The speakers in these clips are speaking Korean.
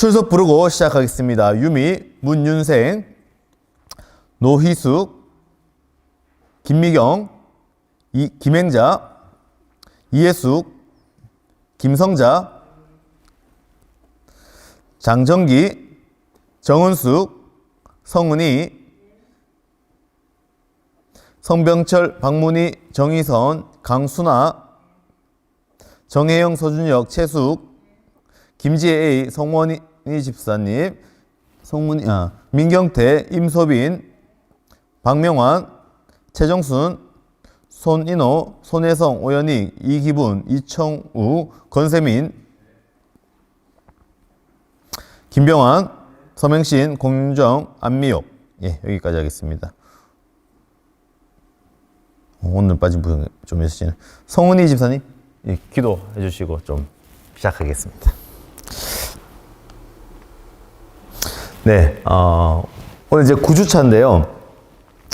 출석 부르고 시작하겠습니다. 유미, 문윤생, 노희숙, 김미경, 김행자, 이혜숙, 김성자, 장정기, 정은숙, 성은이, 성병철, 박문희, 정희선, 강순아, 정혜영, 서준혁, 최숙, 김지혜 A, 성원이 집사님, 민경태, 임소빈, 박명환, 최정순, 손인호, 손혜성, 오연익, 이기분, 이청우, 권세민, 김병환, 서명신, 공윤정, 안미옥. 예, 여기까지 하겠습니다. 오늘 빠진 부분 좀 있으시네. 성은이 집사님, 예, 기도해 주시고 좀 시작하겠습니다. 네, 오늘 이제 9주차인데요.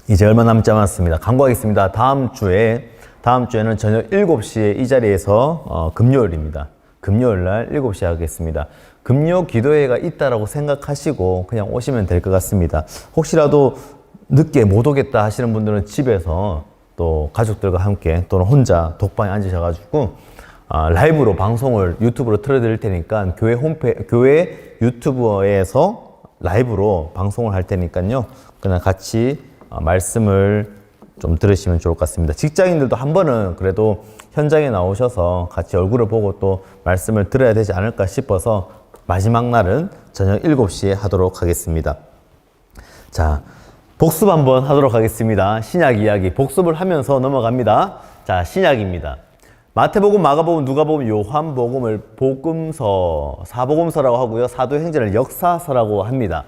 이제 얼마 남지 않았습니다. 강구하겠습니다. 다음 주에는 저녁 7시에 이 자리에서 금요일입니다. 금요일 날 7시에 하겠습니다. 금요 기도회가 있다라고 생각하시고 그냥 오시면 될 것 같습니다. 혹시라도 늦게 못 오겠다 하시는 분들은 집에서 또 가족들과 함께 또는 혼자 독방에 앉으셔가지고 라이브로 방송을 유튜브로 틀어드릴 테니까 교회 유튜브에서 라이브로 방송을 할 테니까요. 그냥 같이 말씀을 좀 들으시면 좋을 것 같습니다. 직장인들도 한 번은 그래도 현장에 나오셔서 같이 얼굴을 보고 또 말씀을 들어야 되지 않을까 싶어서 마지막 날은 저녁 7시에 하도록 하겠습니다. 자, 복습 한번 하도록 하겠습니다. 신약 이야기 복습을 하면서 넘어갑니다. 자, 신약입니다. 마태복음, 마가복음, 누가복음, 요한복음을 복음서, 사복음서라고 하고요. 사도행전을 역사서라고 합니다.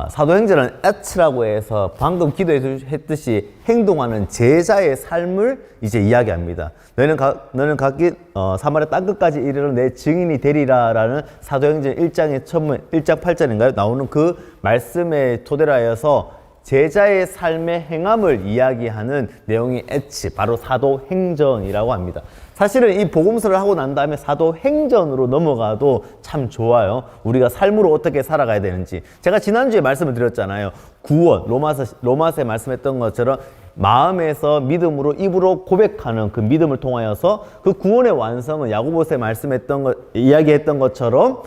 사도행전은 에츠라고 해서 방금 기도했듯이 행동하는 제자의 삶을 이제 이야기합니다. 너는 각기 사마리아 땅끝까지 이르러 내 증인이 되리라라는 사도행전 1장 8절인가요? 나오는 그 말씀에 토대로 하여서 제자의 삶의 행함을 이야기하는 내용이 에츠, 바로 사도행전이라고 합니다. 사실은 이 복음서를 하고 난 다음에 사도행전으로 넘어가도 참 좋아요. 우리가 삶으로 어떻게 살아가야 되는지. 제가 지난주에 말씀을 드렸잖아요. 구원, 로마서에 말씀했던 것처럼 마음에서 믿음으로 입으로 고백하는 그 믿음을 통하여서 그 구원의 완성은 야고보서에 이야기했던 것처럼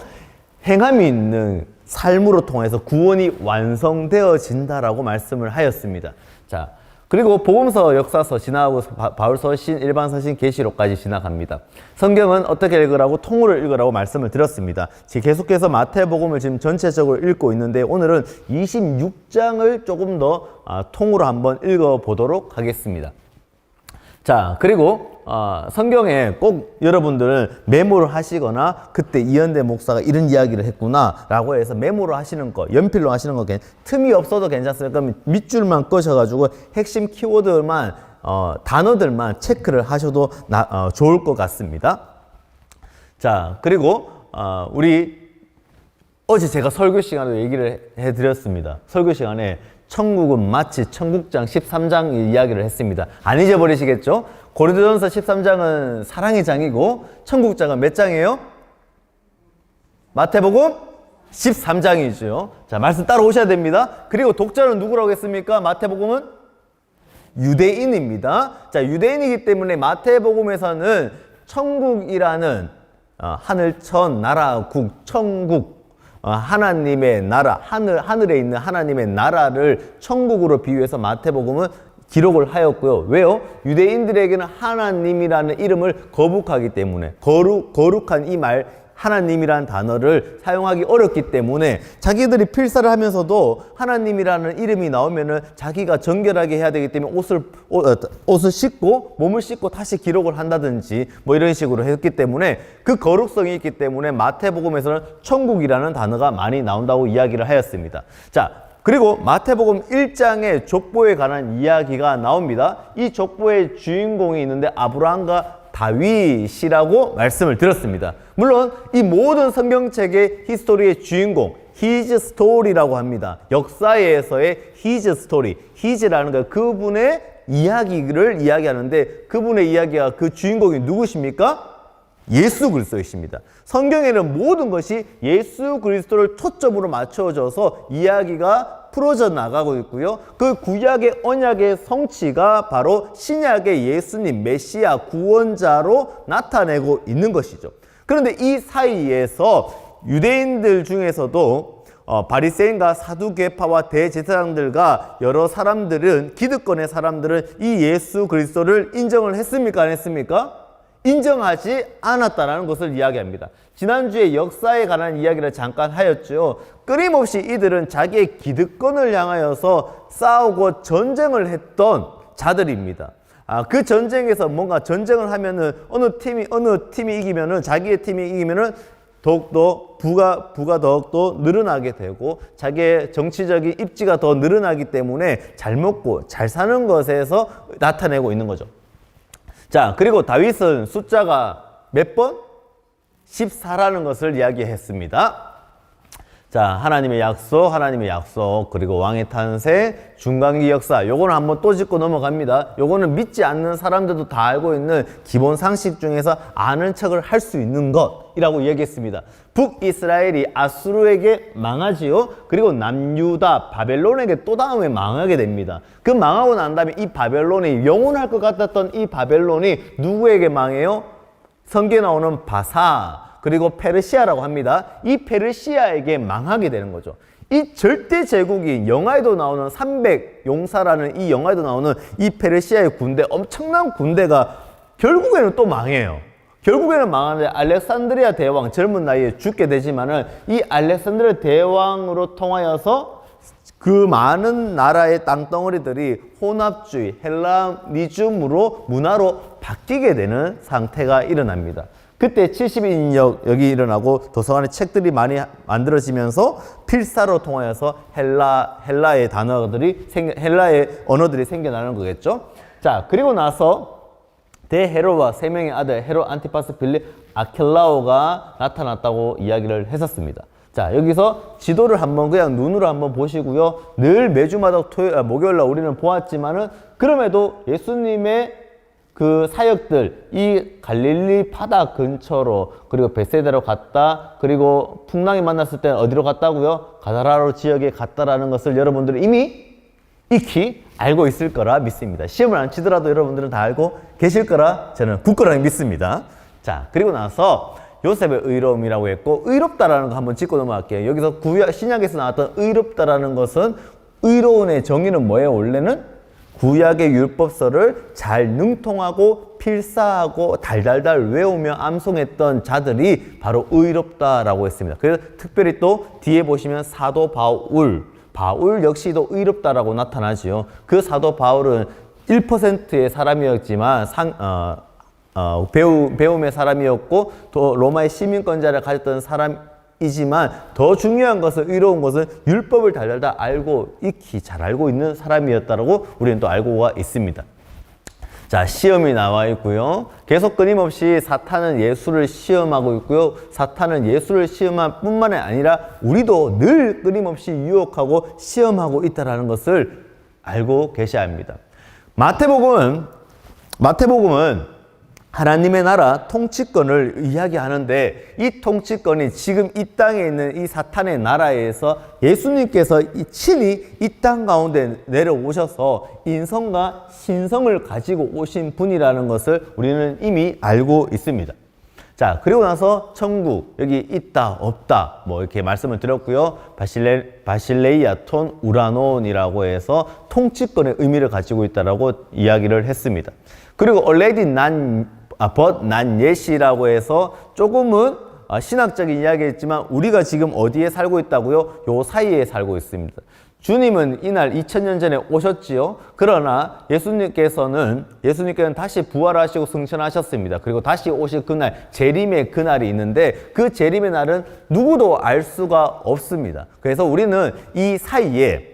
행함이 있는 삶으로 통해서 구원이 완성되어진다라고 말씀을 하였습니다. 자, 그리고 복음서, 역사서 지나가고 바울서신, 일반서신, 계시록까지 지나갑니다. 성경은 어떻게 읽으라고? 통으로 읽으라고 말씀을 드렸습니다. 계속해서 마태복음을 지금 전체적으로 읽고 있는데 오늘은 26장을 조금 더 통으로 한번 읽어보도록 하겠습니다. 자, 그리고 성경에 꼭 여러분들은 메모를 하시거나 그때 이현대 목사가 이런 이야기를 했구나 라고 해서 메모를 하시는 거, 연필로 하시는 거 틈이 없어도 괜찮습니다. 그럼 밑줄만 끄셔가지고 핵심 키워드만 단어들만 체크를 하셔도 좋을 것 같습니다. 자, 그리고 우리 어제 제가 설교 시간에도 얘기를 해드렸습니다. 설교 시간에 천국은 마치 청국장 13장 이야기를 했습니다. 안 잊어버리시겠죠? 고린도전서 13장은 사랑의 장이고 청국장은 몇 장이에요? 마태복음 13장이죠. 자, 말씀 따라오셔야 됩니다. 그리고 독자는 누구라고 했습니까? 마태복음은 유대인입니다. 자, 유대인이기 때문에 마태복음에서는 천국이라는 하늘천, 나라, 국, 천국, 하나님의 나라, 하늘에 있는 하나님의 나라를 천국으로 비유해서 마태복음은 기록을 하였고요. 왜요? 유대인들에게는 하나님이라는 이름을 거북하기 때문에 거룩한 이 말 하나님이라는 단어를 사용하기 어렵기 때문에 자기들이 필사를 하면서도 하나님이라는 이름이 나오면은 자기가 정결하게 해야 되기 때문에 옷을 씻고 몸을 씻고 다시 기록을 한다든지 뭐 이런 식으로 했기 때문에 그 거룩성이 있기 때문에 마태복음에서는 천국이라는 단어가 많이 나온다고 이야기를 하였습니다. 자, 그리고 마태복음 1장에 족보에 관한 이야기가 나옵니다. 이 족보의 주인공이 있는데 아브라함과 다윗이라고 말씀을 드렸습니다. 물론 이 모든 성경책의 히스토리의 주인공, His story라고 합니다. 역사에서의 His story, His라는 거 그분의 이야기를 이야기하는데 그분의 이야기가 그 주인공이 누구십니까? 예수 그리스도이십니다. 성경에는 모든 것이 예수 그리스도를 초점으로 맞춰져서 이야기가 풀어져 나가고 있고요. 그 구약의 언약의 성취가 바로 신약의 예수님 메시아 구원자로 나타내고 있는 것이죠. 그런데 이 사이에서 유대인들 중에서도 바리새인과 사두개파와 대제사장들과 여러 사람들은 기득권의 사람들은 이 예수 그리스도를 인정을 했습니까? 안 했습니까? 인정하지 않았다는 것을 이야기합니다. 지난주에 역사에 관한 이야기를 잠깐 하였죠. 끊임없이 이들은 자기의 기득권을 향하여서 싸우고 전쟁을 했던 자들입니다. 그 전쟁에서 뭔가 전쟁을 하면은 어느 팀이 이기면은 자기의 팀이 이기면은 더욱더 부가 더욱더 늘어나게 되고 자기의 정치적인 입지가 더 늘어나기 때문에 잘 먹고 잘 사는 것에서 나타내고 있는 거죠. 자, 그리고 다윗은 숫자가 몇 번? 14라는 것을 이야기했습니다. 자, 하나님의 약속, 그리고 왕의 탄생, 중간기 역사, 요거는 한번 또 짚고 넘어갑니다. 요거는 믿지 않는 사람들도 다 알고 있는 기본 상식 중에서 아는 척을 할 수 있는 것이라고 얘기했습니다. 북이스라엘이 아수르에게 망하지요. 그리고 남유다, 바벨론에게 또 다음에 망하게 됩니다. 그 망하고 난 다음에 이 바벨론이 영원할 것 같았던 이 바벨론이 누구에게 망해요? 성경에 나오는 바사, 그리고 페르시아라고 합니다. 이 페르시아에게 망하게 되는 거죠. 이 절대 제국이 영화에도 나오는 300용사라는 이 영화에도 나오는 이 페르시아의 군대, 엄청난 군대가 결국에는 또 망해요. 결국에는 망하는데 알렉산드리아 대왕, 젊은 나이에 죽게 되지만은 이 알렉산드리아 대왕으로 통하여서 그 많은 나라의 땅덩어리들이 혼합주의, 헬라니즘으로 문화로 바뀌게 되는 상태가 일어납니다. 그때 70인역 여기 일어나고 도서관에 책들이 많이 만들어지면서 필사로 통하여서 헬라의 언어들이 생겨나는 거겠죠. 자, 그리고 나서 대헤롯과 세 명의 아들 헤롯 안티파스 빌립 아켈라오가 나타났다고 이야기를 했었습니다. 자, 여기서 지도를 한번 그냥 눈으로 한번 보시고요. 늘 매주마다 목요일날 우리는 보았지만은 그럼에도 예수님의 그 사역들, 이 갈릴리 바다 근처로, 그리고 벳세다로 갔다, 그리고 풍랑이 만났을 때는 어디로 갔다고요? 가다라로 지역에 갔다라는 것을 여러분들은 이미 익히 알고 있을 거라 믿습니다. 시험을 안 치더라도 여러분들은 다 알고 계실 거라 저는 굳건하게 믿습니다. 자, 그리고 나서 요셉의 의로움이라고 했고, 의롭다라는 거 한번 짚고 넘어갈게요. 여기서 신약에서 나왔던 의롭다라는 것은, 의로운의 정의는 뭐예요? 원래는 구약의 율법서를 잘 능통하고 필사하고 달달달 외우며 암송했던 자들이 바로 의롭다라고 했습니다. 그래서 특별히 또 뒤에 보시면 사도 바울 역시도 의롭다라고 나타나지요. 그 사도 바울은 1%의 사람이었지만 배움의 사람이었고 또 로마의 시민권자를 가졌던 사람이지만 더 중요한 것은, 의로운 것은 율법을 달달달 알고 익히 잘 알고 있는 사람이었다라고 우리는 또 알고가 있습니다. 자, 시험이 나와 있고요. 계속 끊임없이 사탄은 예수를 시험하고 있고요. 사탄은 예수를 시험할 뿐만 아니라 우리도 늘 끊임없이 유혹하고 시험하고 있다는 것을 알고 계셔야 합니다. 마태복음은 하나님의 나라 통치권을 이야기하는데, 이 통치권이 지금 이 땅에 있는 이 사탄의 나라에서 예수님께서 친히 이 땅 가운데 내려오셔서 인성과 신성을 가지고 오신 분이라는 것을 우리는 이미 알고 있습니다. 자, 그리고 나서 천국, 여기 있다 없다 뭐 이렇게 말씀을 드렸고요. 바실레이아톤 우라논이라고 해서 통치권의 의미를 가지고 있다라고 이야기를 했습니다. 그리고 already not yet이라고 해서 조금은 신학적인 이야기였지만 우리가 지금 어디에 살고 있다고요? 요 사이에 살고 있습니다. 주님은 이날 2000년 전에 오셨지요. 그러나 예수님께서는 다시 부활하시고 승천하셨습니다. 그리고 다시 오실 그날, 재림의 그날이 있는데 그 재림의 날은 누구도 알 수가 없습니다. 그래서 우리는 이 사이에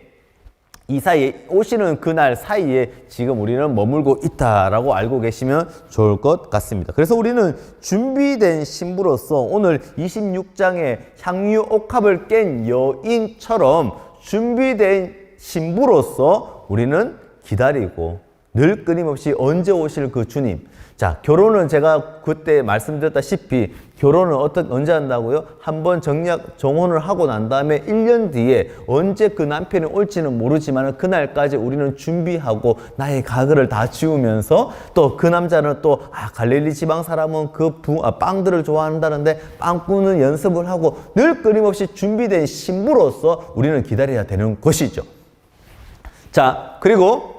오시는 그날 사이에 지금 우리는 머물고 있다라고 알고 계시면 좋을 것 같습니다. 그래서 우리는 준비된 신부로서 오늘 26장의 향유 옥합을 깬 여인처럼 준비된 신부로서 우리는 기다리고 늘 끊임없이 언제 오실 그 주님, 자, 결혼은 제가 그때 말씀드렸다시피 결혼은 언제 한다고요? 한번 정혼을 하고 난 다음에 1년 뒤에 언제 그 남편이 올지는 모르지만 그날까지 우리는 준비하고 나의 가글을 다 지우면서 또 그 남자는 또 갈릴리 지방 사람은 빵들을 좋아한다는데 빵 구는 연습을 하고 늘 끊임없이 준비된 신부로서 우리는 기다려야 되는 것이죠. 자, 그리고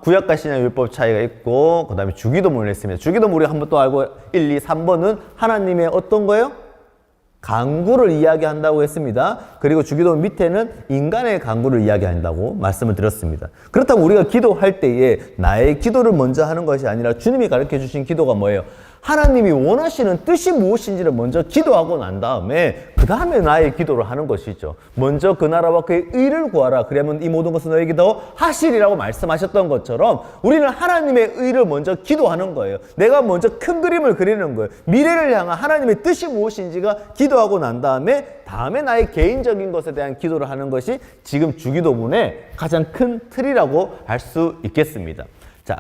구약과 신약 율법 차이가 있고 그 다음에 주기도문을 했습니다. 주기도문 우리가 한번 또 알고 1, 2, 3번은 하나님의 어떤 거예요? 간구를 이야기한다고 했습니다. 그리고 주기도문 밑에는 인간의 간구를 이야기한다고 말씀을 드렸습니다. 그렇다면 우리가 기도할 때에 나의 기도를 먼저 하는 것이 아니라 주님이 가르쳐 주신 기도가 뭐예요? 하나님이 원하시는 뜻이 무엇인지를 먼저 기도하고 난 다음에 그 다음에 나의 기도를 하는 것이죠. 먼저 그 나라와 그의 의를 구하라. 그러면 이 모든 것은 너에게 더 하시리라고 말씀하셨던 것처럼 우리는 하나님의 의를 먼저 기도하는 거예요. 내가 먼저 큰 그림을 그리는 거예요. 미래를 향한 하나님의 뜻이 무엇인지가 기도하고 난 다음에 나의 개인적인 것에 대한 기도를 하는 것이 지금 주기도문의 가장 큰 틀이라고 할 수 있겠습니다. 자,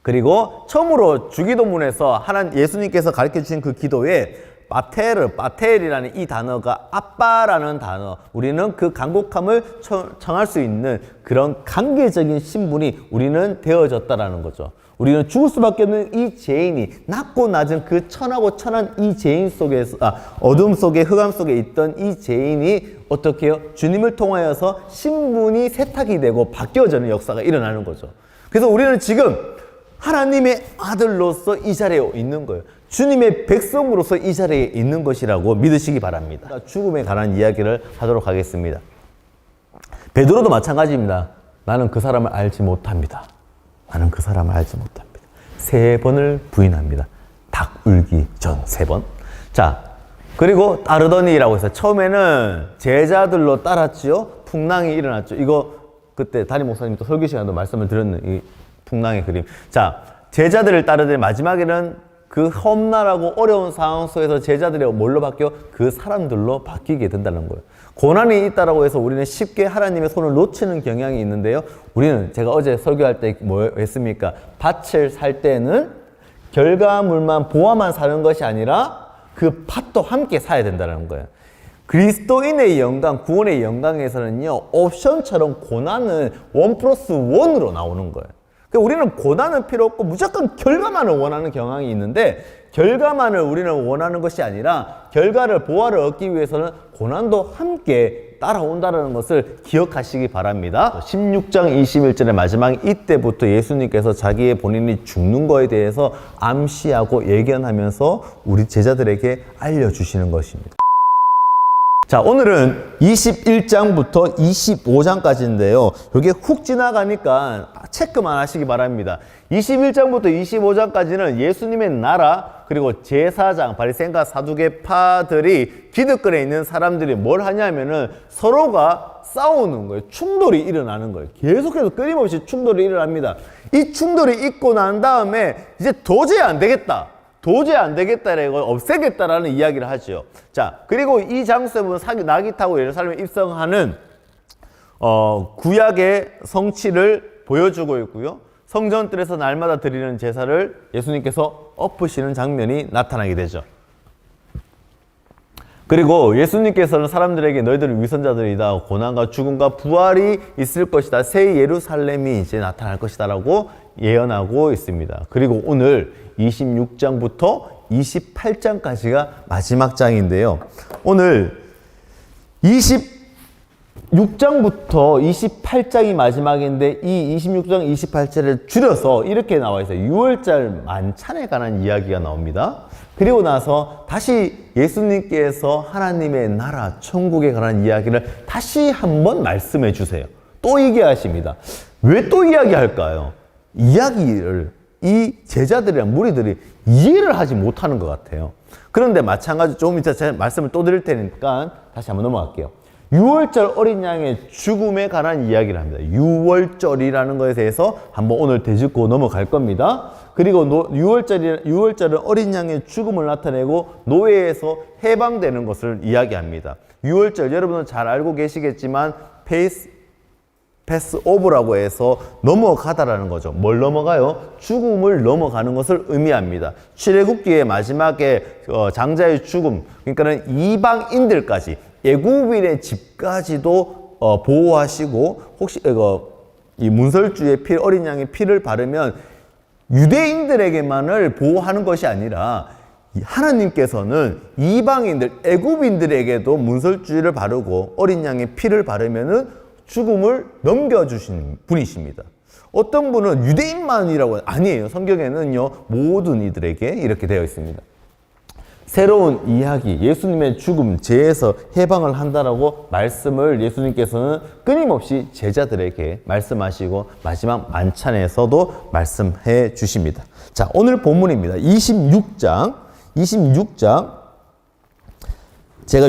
그리고 처음으로 주기도문에서 예수님께서 가르쳐 주신 그 기도에 바텔이라는 이 단어가 아빠라는 단어, 우리는 그 간곡함을 청할 수 있는 그런 관계적인 신분이 우리는 되어졌다라는 거죠. 우리는 죽을 수밖에 없는 이 죄인이, 낮고 낮은 그 천하고 천한 이 죄인 속에서, 어둠 속에, 흑암 속에 있던 이 죄인이 어떻게 해요? 주님을 통하여서 신분이 세탁이 되고 바뀌어지는 역사가 일어나는 거죠. 그래서 우리는 지금 하나님의 아들로서 이 자리에 있는 거예요. 주님의 백성으로서 이 자리에 있는 것이라고 믿으시기 바랍니다. 죽음에 관한 이야기를 하도록 하겠습니다. 베드로도 마찬가지입니다. 나는 그 사람을 알지 못합니다. 나는 그 사람을 알지 못합니다. 3번을 부인합니다. 닭 울기 전 3번. 자, 그리고 따르더니라고 해서 처음에는 제자들로 따랐지요. 풍랑이 일어났죠. 이거 그때 담임 목사님도 설교 시간에도 말씀을 드렸는 이 풍랑의 그림. 자, 제자들을 따르더니 마지막에는 그 험난하고 어려운 상황 속에서 제자들이 뭘로 바뀌어? 그 사람들로 바뀌게 된다는 거예요. 고난이 있다라고 해서 우리는 쉽게 하나님의 손을 놓치는 경향이 있는데요. 우리는 제가 어제 설교할 때 뭐 했습니까? 밭을 살 때는 결과물만 보아만 사는 것이 아니라 그 밭도 함께 사야 된다는 거예요. 그리스도인의 영광, 구원의 영광에서는요, 옵션처럼 고난은 1+1으로 나오는 거예요. 그러니까 우리는 고난은 필요 없고 무조건 결과만을 원하는 경향이 있는데, 결과만을 우리는 원하는 것이 아니라 결과를, 보화를 얻기 위해서는 고난도 함께 따라온다는 것을 기억하시기 바랍니다. 16장 21절의 마지막 이때부터 예수님께서 자기의 본인이 죽는 거에 대해서 암시하고 예견하면서 우리 제자들에게 알려주시는 것입니다. 자, 오늘은 21장부터 25장까지인데요. 이게 훅 지나가니까 체크만 하시기 바랍니다. 21장부터 25장까지는 예수님의 나라, 그리고 제사장, 바리새인과 사두개파들이 기득권에 있는 사람들이 뭘 하냐면은 서로가 싸우는 거예요. 충돌이 일어나는 거예요. 계속해서 끊임없이 충돌이 일어납니다. 이 충돌이 있고 난 다음에 이제 도저히 안 되겠다. 이거 없애겠다라는 이야기를 하죠. 자, 그리고 이 장소에 보면 나귀 타고 예루살렘에 입성하는 구약의 성취를 보여주고 있고요. 성전뜰에서 날마다 드리는 제사를 예수님께서 엎으시는 장면이 나타나게 되죠. 그리고 예수님께서는 사람들에게 너희들은 위선자들이다, 고난과 죽음과 부활이 있을 것이다, 새 예루살렘이 이제 나타날 것이다 라고 예언하고 있습니다. 그리고 오늘 26장부터 28장까지가 마지막 장인데요. 오늘 26장부터 28장이 마지막인데 이 26장 28절을 줄여서 이렇게 나와 있어요. 6월절 만찬에 관한 이야기가 나옵니다. 그리고 나서 다시 예수님께서 하나님의 나라, 천국에 관한 이야기를 다시 한번 말씀해 주세요. 또 얘기하십니다. 왜 또 이야기할까요? 이야기를 이 제자들이랑 무리들이 이해를 하지 못하는 것 같아요. 그런데 마찬가지 조금 이따 제가 말씀을 또 드릴 테니까 다시 한번 넘어갈게요. 6월절 어린 양의 죽음에 관한 이야기를 합니다. 6월절이라는 것에 대해서 한번 오늘 되짚고 넘어갈 겁니다. 그리고 6월절은 어린 양의 죽음을 나타내고 노예에서 해방되는 것을 이야기합니다. 6월절 여러분은 잘 알고 계시겠지만 패스 오버라고 해서 넘어가다라는 거죠. 뭘 넘어가요? 죽음을 넘어가는 것을 의미합니다. 출애굽기의 마지막에 장자의 죽음, 그러니까는 이방인들까지 애굽인의 집까지도 보호하시고, 혹시 이 문설주의 피, 어린 양의 피를 바르면 유대인들에게만을 보호하는 것이 아니라 하나님께서는 이방인들, 애굽인들에게도 문설주의를 바르고 어린 양의 피를 바르면은 죽음을 넘겨주시는 분이십니다. 어떤 분은 유대인만이라고 아니에요. 성경에는요, 모든 이들에게 이렇게 되어 있습니다. 새로운 이야기, 예수님의 죽음, 죄에서 해방을 한다라고 말씀을 예수님께서는 끊임없이 제자들에게 말씀하시고 마지막 만찬에서도 말씀해 주십니다. 자, 오늘 본문입니다. 26장. 제가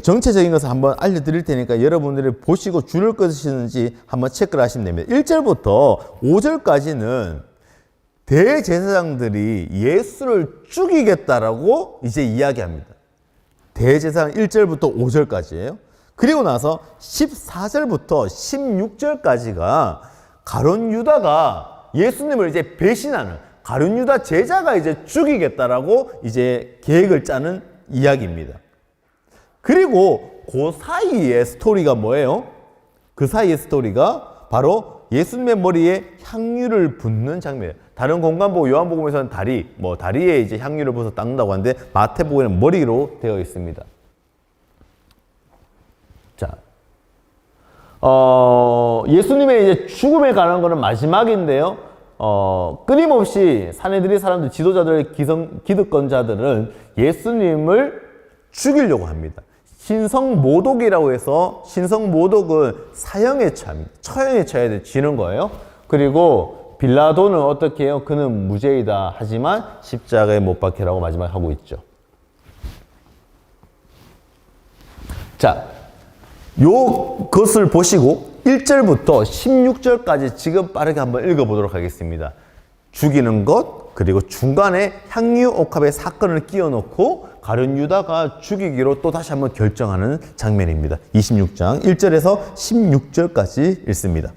정체적인 것을 한번 알려드릴 테니까 여러분들이 보시고 줄을 끊으시는지 한번 체크를 하시면 됩니다. 1절부터 5절까지는 대제사장들이 예수를 죽이겠다라고 이제 이야기합니다. 대제사장 1절부터 5절까지예요. 그리고 나서 14절부터 16절까지가 가룟 유다가 예수님을 이제 배신하는, 가룟 유다 제자가 이제 죽이겠다라고 이제 계획을 짜는 이야기입니다. 그리고 그 사이의 스토리가 뭐예요? 그 사이의 스토리가 바로 예수님의 머리에 향유를 붓는 장면이에요. 다른 공간보고 요한복음에서는 다리에 이제 향유를 부어서 닦는다고 하는데 마태복음에는 머리로 되어 있습니다. 자, 예수님의 이제 죽음에 관한 거는 마지막인데요. 끊임없이 사내들이 사람들, 지도자들, 기득권자들은 예수님을 죽이려고 합니다. 신성모독이라고 해서, 신성모독은 사형에 처합니다. 처형에 처해야 지는 거예요. 그리고 빌라도는 어떻게 해요? 그는 무죄이다 하지만 십자가에 못 박히라고 마지막에 하고 있죠. 자, 요것을 보시고 1절부터 16절까지 지금 빠르게 한번 읽어보도록 하겠습니다. 죽이는 것, 그리고 중간에 향유 옥합의 사건을 끼워놓고 가룟 유다가 죽이기로 또 다시 한번 결정하는 장면입니다. 26장 1절에서 16절까지 읽습니다.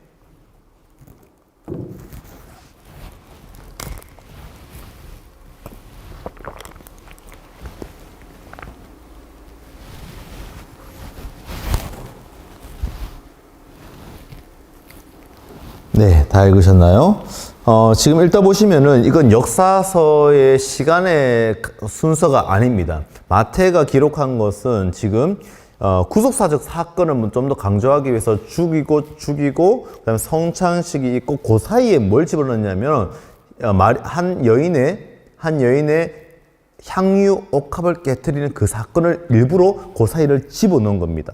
네, 다 읽으셨나요? 지금 읽다 보시면은 이건 역사서의 시간의 순서가 아닙니다. 마태가 기록한 것은 지금 구속사적 사건을 좀 더 강조하기 위해서 죽이고 그다음에 성찬식이 있고 그 사이에 뭘 집어넣냐면 한 여인의 향유 옥합을 깨트리는 그 사건을 일부러 그 사이를 집어넣은 겁니다.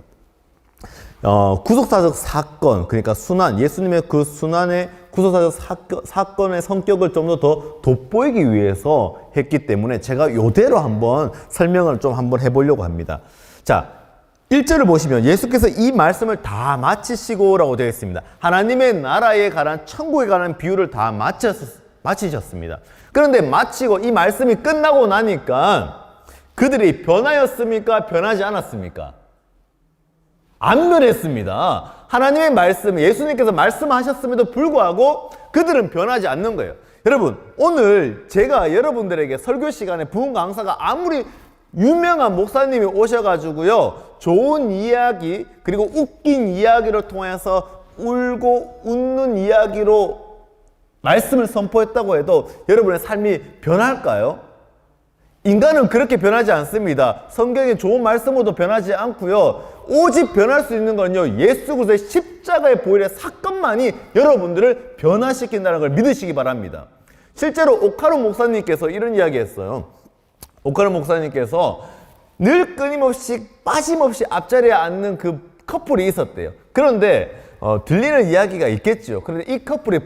구속사적 사건, 그러니까 순환, 예수님의 그 순환의 구속사적 사건의 성격을 좀 더 돋보이기 위해서 했기 때문에 제가 이대로 한번 설명을 좀 한번 해보려고 합니다. 자, 1절을 보시면 예수께서 이 말씀을 다 마치시고라고 되어 있습니다. 하나님의 나라에 관한, 천국에 관한 비유를 다 마치셨습니다. 그런데 마치고 이 말씀이 끝나고 나니까 그들이 변하였습니까? 변하지 않았습니까? 안 변했습니다. 하나님의 말씀, 예수님께서 말씀하셨음에도 불구하고 그들은 변하지 않는 거예요. 여러분, 오늘 제가 여러분들에게 설교 시간에 부흥 강사가 아무리 유명한 목사님이 오셔가지고요, 좋은 이야기, 그리고 웃긴 이야기를 통해서 울고 웃는 이야기로 말씀을 선포했다고 해도 여러분의 삶이 변할까요? 인간은 그렇게 변하지 않습니다. 성경의 좋은 말씀으로도 변하지 않고요. 오직 변할 수 있는 건요, 예수 그리스도의 십자가의 보혈의 사건만이 여러분들을 변화시킨다는 걸 믿으시기 바랍니다. 실제로 오카루 목사님께서 이런 이야기 했어요. 오카루 목사님께서 늘 끊임없이 빠짐없이 앞자리에 앉는 그 커플이 있었대요. 그런데 들리는 이야기가 있겠죠. 그런데 이 커플이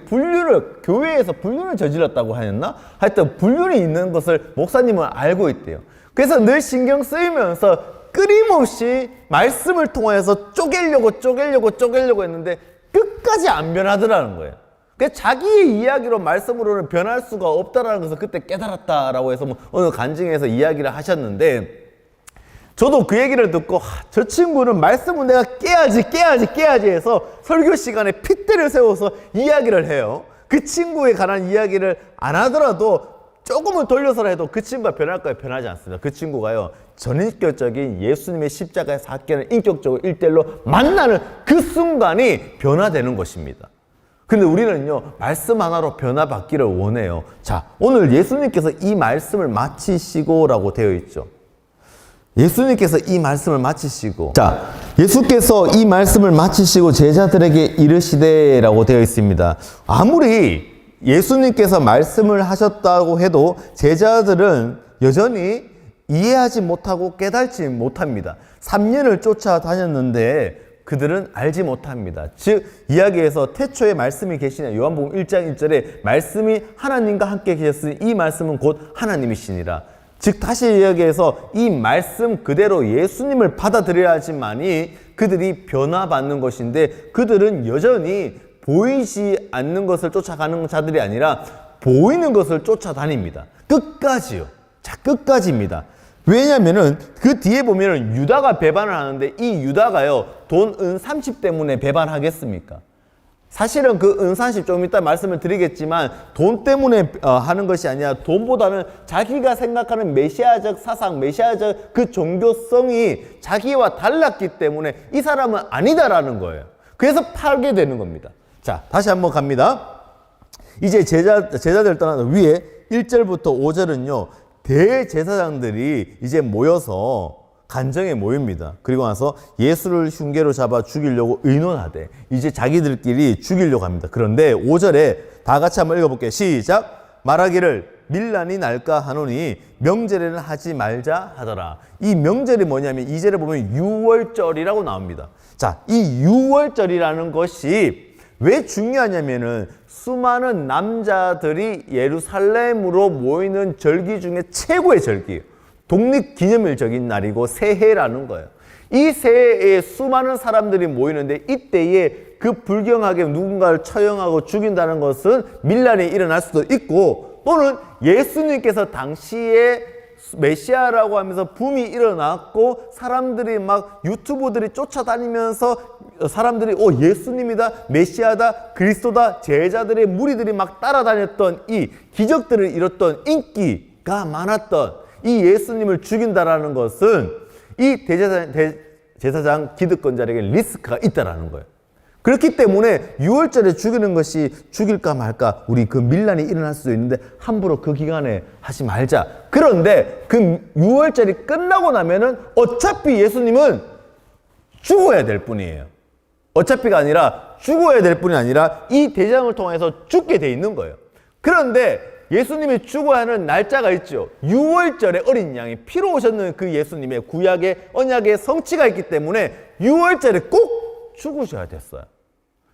교회에서 불륜을 저질렀다고 하였나? 하여튼 불륜이 있는 것을 목사님은 알고 있대요. 그래서 늘 신경 쓰이면서 끊임없이 말씀을 통해서 쪼개려고 했는데 끝까지 안 변하더라는 거예요. 그래서 자기의 이야기로, 말씀으로는 변할 수가 없다라는 것을 그때 깨달았다라고 해서 어느 간증에서 이야기를 하셨는데, 저도 그 얘기를 듣고 저 친구는 말씀은 내가 깨야지 해서 설교 시간에 핏대를 세워서 이야기를 해요. 그 친구에 관한 이야기를 안 하더라도 조금은 돌려서 해도 그 친구가 변할까요? 변하지 않습니다. 그 친구가요, 전인격적인 예수님의 십자가의 사건을 인격적으로 1대1로 만나는 그 순간이 변화되는 것입니다. 근데 우리는요, 말씀 하나로 변화받기를 원해요. 자, 오늘 예수님께서 이 말씀을 마치시고 라고 되어 있죠. 예수님께서 이 말씀을 마치시고, 자, 예수께서 이 말씀을 마치시고 제자들에게 이르시되 라고 되어 있습니다. 아무리 예수님께서 말씀을 하셨다고 해도 제자들은 여전히 이해하지 못하고 깨닫지 못합니다. 3년을 쫓아다녔는데 그들은 알지 못합니다. 즉 이야기에서 태초에 말씀이 계시냐, 요한복음 1장 1절에 말씀이 하나님과 함께 계셨으니 이 말씀은 곧 하나님이시니라. 즉 다시 이야기해서 이 말씀 그대로 예수님을 받아들여야지만이 그들이 변화받는 것인데, 그들은 여전히 보이지 않는 것을 쫓아가는 자들이 아니라 보이는 것을 쫓아다닙니다. 끝까지요. 자, 끝까지입니다. 왜냐면은 그 뒤에 보면은 유다가 배반을 하는데, 이 유다가요, 돈 은 30 때문에 배반하겠습니까? 사실은 그 은 30 좀 이따 말씀을 드리겠지만 돈 때문에 하는 것이 아니라 돈보다는 자기가 생각하는 메시아적 사상, 메시아적 그 종교성이 자기와 달랐기 때문에 이 사람은 아니다라는 거예요. 그래서 팔게 되는 겁니다. 자, 다시 한번 갑니다. 이제 제자들 떠나서 위에 1절부터 5절은요, 대제사장들이 이제 모여서 간정에 모입니다. 그리고 나서 예수를 흉계로 잡아 죽이려고 의논하되 이제 자기들끼리 죽이려고 합니다. 그런데 5절에 다 같이 한번 읽어볼게요. 시작. 말하기를 밀란이 날까 하노니 명절에는 하지 말자 하더라. 이 명절이 뭐냐면 2절에 보면 유월절이라고 나옵니다. 자, 이 유월절이라는 것이 왜 중요하냐면은 수많은 남자들이 예루살렘으로 모이는 절기 중에 최고의 절기예요. 독립기념일적인 날이고 새해라는 거예요. 이 새해에 수많은 사람들이 모이는데 이때에 그 불경하게 누군가를 처형하고 죽인다는 것은 밀란이 일어날 수도 있고, 또는 예수님께서 당시에 메시아라고 하면서 붐이 일어났고 사람들이 막 유튜브들이 쫓아다니면서 사람들이 예수님이다, 메시아다, 그리스도다, 제자들의 무리들이 막 따라다녔던 이 기적들을 이뤘던 인기가 많았던 이 예수님을 죽인다라는 것은 이 대제사장 기득권자에게 리스크가 있다라는 거예요. 그렇기 때문에 6월절에 죽이는 것이 죽일까 말까, 우리 그 밀란이 일어날 수도 있는데 함부로 그 기간에 하지 말자. 그런데 그 6월절이 끝나고 나면은 어차피 예수님은 죽어야 될 뿐이에요. 어차피가 아니라 죽어야 될 뿐이 아니라 이 대제사장을 통해서 죽게 돼 있는 거예요. 그런데 예수님이 죽어야 하는 날짜가 있죠. 6월절에 어린 양이 피로 오셨는 그 예수님의 구약의 언약의 성취가 있기 때문에 6월절에 꼭 죽으셔야 됐어요.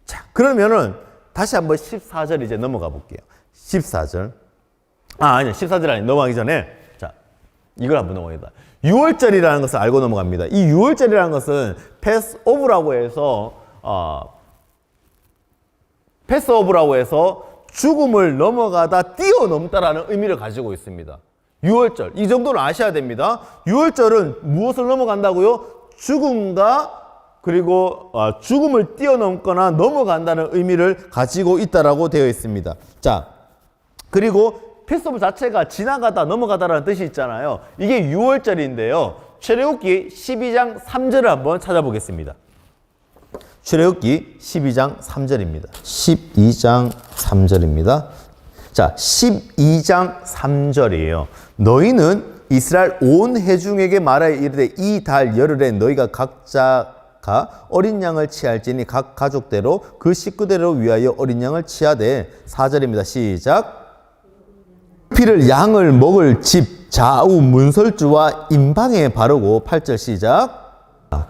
자, 그러면은 다시 한번 14절 이제 넘어가 볼게요. 14절. 아니요. 14절 아니, 넘어가기 전에 자, 이걸 한번 넘어갑니다. 6월절이라는 것을 알고 넘어갑니다. 이 6월절이라는 것은 패스오브라고 해서 죽음을 넘어가다 뛰어넘다라는 의미를 가지고 있습니다. 6월절. 이 정도는 아셔야 됩니다. 6월절은 무엇을 넘어간다고요? 죽음과 그리고 죽음을 뛰어넘거나 넘어간다는 의미를 가지고 있다라고 되어 있습니다. 자, 그리고 패스오브 자체가 지나가다 넘어가다라는 뜻이 있잖아요. 이게 6월절인데요. 출애굽기 12장 3절을 한번 찾아보겠습니다. 출애굽기 12장 3절입니다. 12장 3절입니다. 자, 12장 3절이에요. 너희는 이스라엘 온 회중에게 말하여 이르되 이 달 열흘에 너희가 각자가 어린 양을 취할지니 각 가족대로 그 식구대로 위하여 어린 양을 취하되. 4절입니다. 시작. 피를 양을 먹을 집 좌우 문설주와 임방에 바르고. 8절 시작.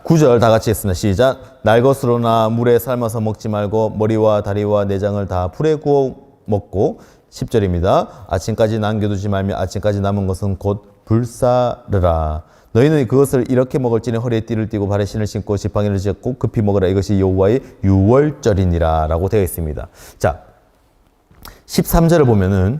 9절 다 같이 했습니다. 시작. 날 것으로나 물에 삶아서 먹지 말고 머리와 다리와 내장을 다 불에 구워 먹고. 10절입니다. 아침까지 남겨두지 말며 아침까지 남은 것은 곧 불사르라. 너희는 그것을 이렇게 먹을지니 허리에 띠를 띠고 발에 신을 신고 지팡이를 짚고 급히 먹으라. 이것이 여호와의 유월절이니라 라고 되어 있습니다. 자, 13절을 보면은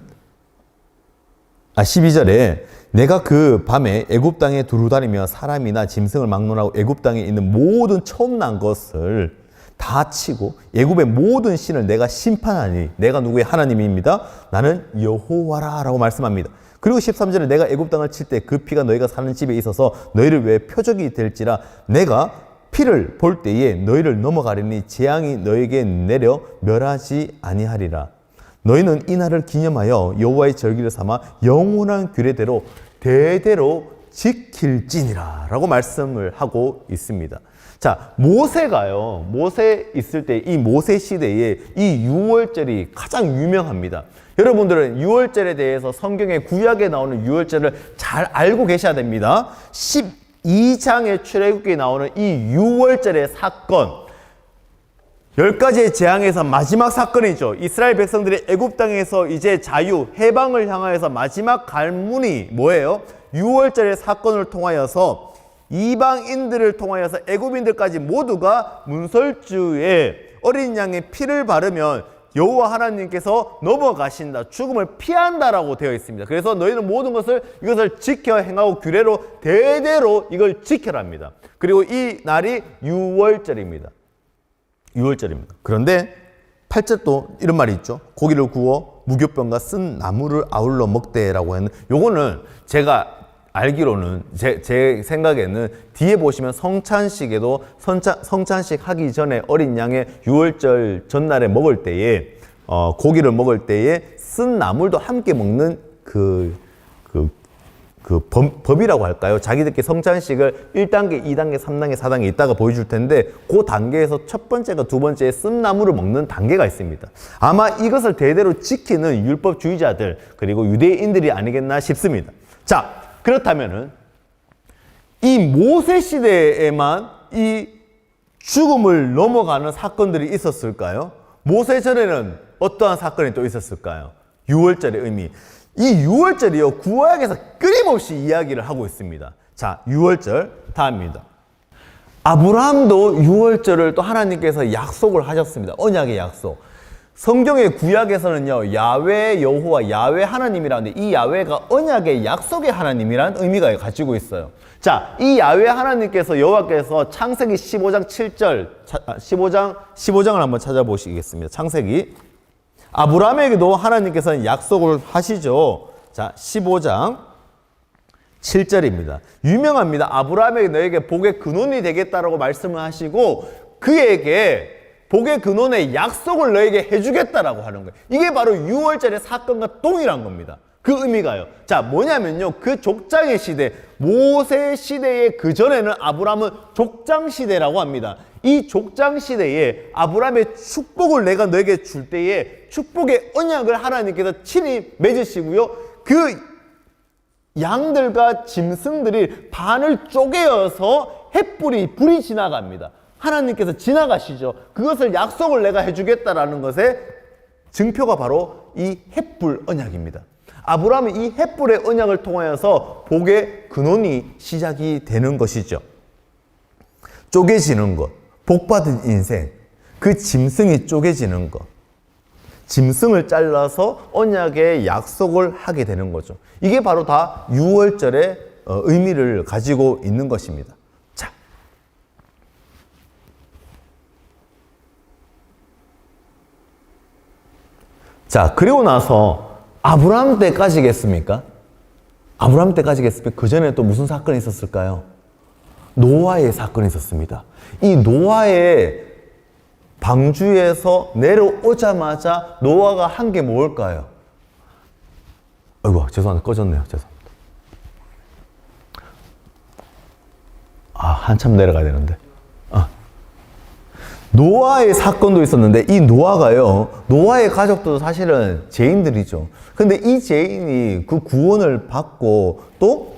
12절에 내가 그 밤에 애굽 땅에 두루다니며 사람이나 짐승을 막론하고 애굽 땅에 있는 모든 처음 난 것을 다 치고 애굽의 모든 신을 내가 심판하니 내가 누구의 하나님입니다. 나는 여호와라 라고 말씀합니다. 그리고 13절에 내가 애굽 땅을 칠 때 그 피가 너희가 사는 집에 있어서 너희를 위해 표적이 될지라 내가 피를 볼 때에 너희를 넘어가리니 재앙이 너희에게 내려 멸하지 아니하리라. 너희는 이 날을 기념하여 여호와의 절기를 삼아 영원한 규례대로 대대로 지킬지니라 라고 말씀을 하고 있습니다. 자, 모세가요, 모세 있을 때 이 모세 시대에 이 유월절이 가장 유명합니다. 여러분들은 유월절에 대해서 성경의 구약에 나오는 유월절을 잘 알고 계셔야 됩니다. 12장의 출애굽기에 나오는 이 유월절의 사건, 10가지의 재앙에서 마지막 사건이죠. 이스라엘 백성들이 애굽 땅에서 이제 자유, 해방을 향하여서 마지막 갈문이 뭐예요? 유월절의 사건을 통하여서 이방인들을 통하여서 애굽인들까지 모두가 문설주에 어린 양의 피를 바르면 여호와 하나님께서 넘어가신다, 죽음을 피한다라고 되어 있습니다. 그래서 너희는 모든 것을 이것을 지켜 행하고 규례로 대대로 이걸 지켜랍니다. 그리고 이 날이 유월절입니다. 유월절입니다. 그런데 8절 또 이런 말이 있죠. 고기를 구워 무교병과 쓴 나무를 아울러 먹되라고 했는, 요거는 제가 알기로는 제 생각에는 뒤에 보시면 성찬식에도 성찬식 하기 전에 어린 양의 유월절 전날에 먹을 때에 고기를 먹을 때에 쓴 나물도 함께 먹는 법이라고 할까요? 자기들끼리 성찬식을 1단계, 2단계, 3단계, 4단계 있다가 보여줄 텐데 그 단계에서 첫 번째가 두 번째에 쓴 나물을 먹는 단계가 있습니다. 아마 이것을 대대로 지키는 율법주의자들 그리고 유대인들이 아니겠나 싶습니다. 자, 그렇다면은 이 모세 시대에만 이 죽음을 넘어가는 사건들이 있었을까요? 모세 전에는 어떠한 사건이 또 있었을까요? 유월절의 의미. 이 유월절이요, 구약에서 끊임없이 이야기를 하고 있습니다. 자, 유월절 다음입니다. 아브라함도 유월절을 또 하나님께서 약속을 하셨습니다. 언약의 약속. 성경의 구약에서는요, 야훼 여호와, 야훼 하나님이라는데 이 야훼가 언약의 약속의 하나님이라는 의미가 가지고 있어요. 자, 이 야훼 하나님께서 여호와께서 창세기 15장 7절, 15장을 한번 찾아보시겠습니다. 창세기. 아브라함에게도 하나님께서는 약속을 하시죠. 자, 15장 7절입니다. 유명합니다. 아브라함에게 너에게 복의 근원이 되겠다라고 말씀을 하시고 그에게 복의 근원의 약속을 너에게 해주겠다라고 하는 거예요. 이게 바로 유월절의 사건과 동일한 겁니다. 그 의미가요. 자, 뭐냐면요, 그 족장의 시대, 모세 시대의 그 전에는 아브라함은 족장 시대라고 합니다. 이 족장 시대에 아브라함의 축복을 내가 너에게 줄 때에 축복의 언약을 하나님께서 친히 맺으시고요, 그 양들과 짐승들이 반을 쪼개어서 불이 지나갑니다. 하나님께서 지나가시죠. 그것을 약속을 내가 해주겠다라는 것의 증표가 바로 이 햇불 언약입니다. 아브라함은 이 햇불의 언약을 통하여서 복의 근원이 시작이 되는 것이죠. 쪼개지는 것, 복받은 인생, 그 짐승이 쪼개지는 것, 짐승을 잘라서 언약의 약속을 하게 되는 거죠. 이게 바로 다 유월절의 의미를 가지고 있는 것입니다. 자, 그리고 나서 아브라함 때까지겠습니까? 아브라함 때까지겠습니까? 그 전에 또 무슨 사건이 있었을까요? 노아의 사건이 있었습니다. 이 노아의 방주에서 내려오자마자 노아가 한 게 뭘까요? 아이고, 죄송합니다. 꺼졌네요. 죄송합니다. 한참 내려가야 되는데. 노아의 사건도 있었는데 이 노아가요, 노아의 가족도 사실은 죄인들이죠. 근데 이 죄인이 그 구원을 받고 또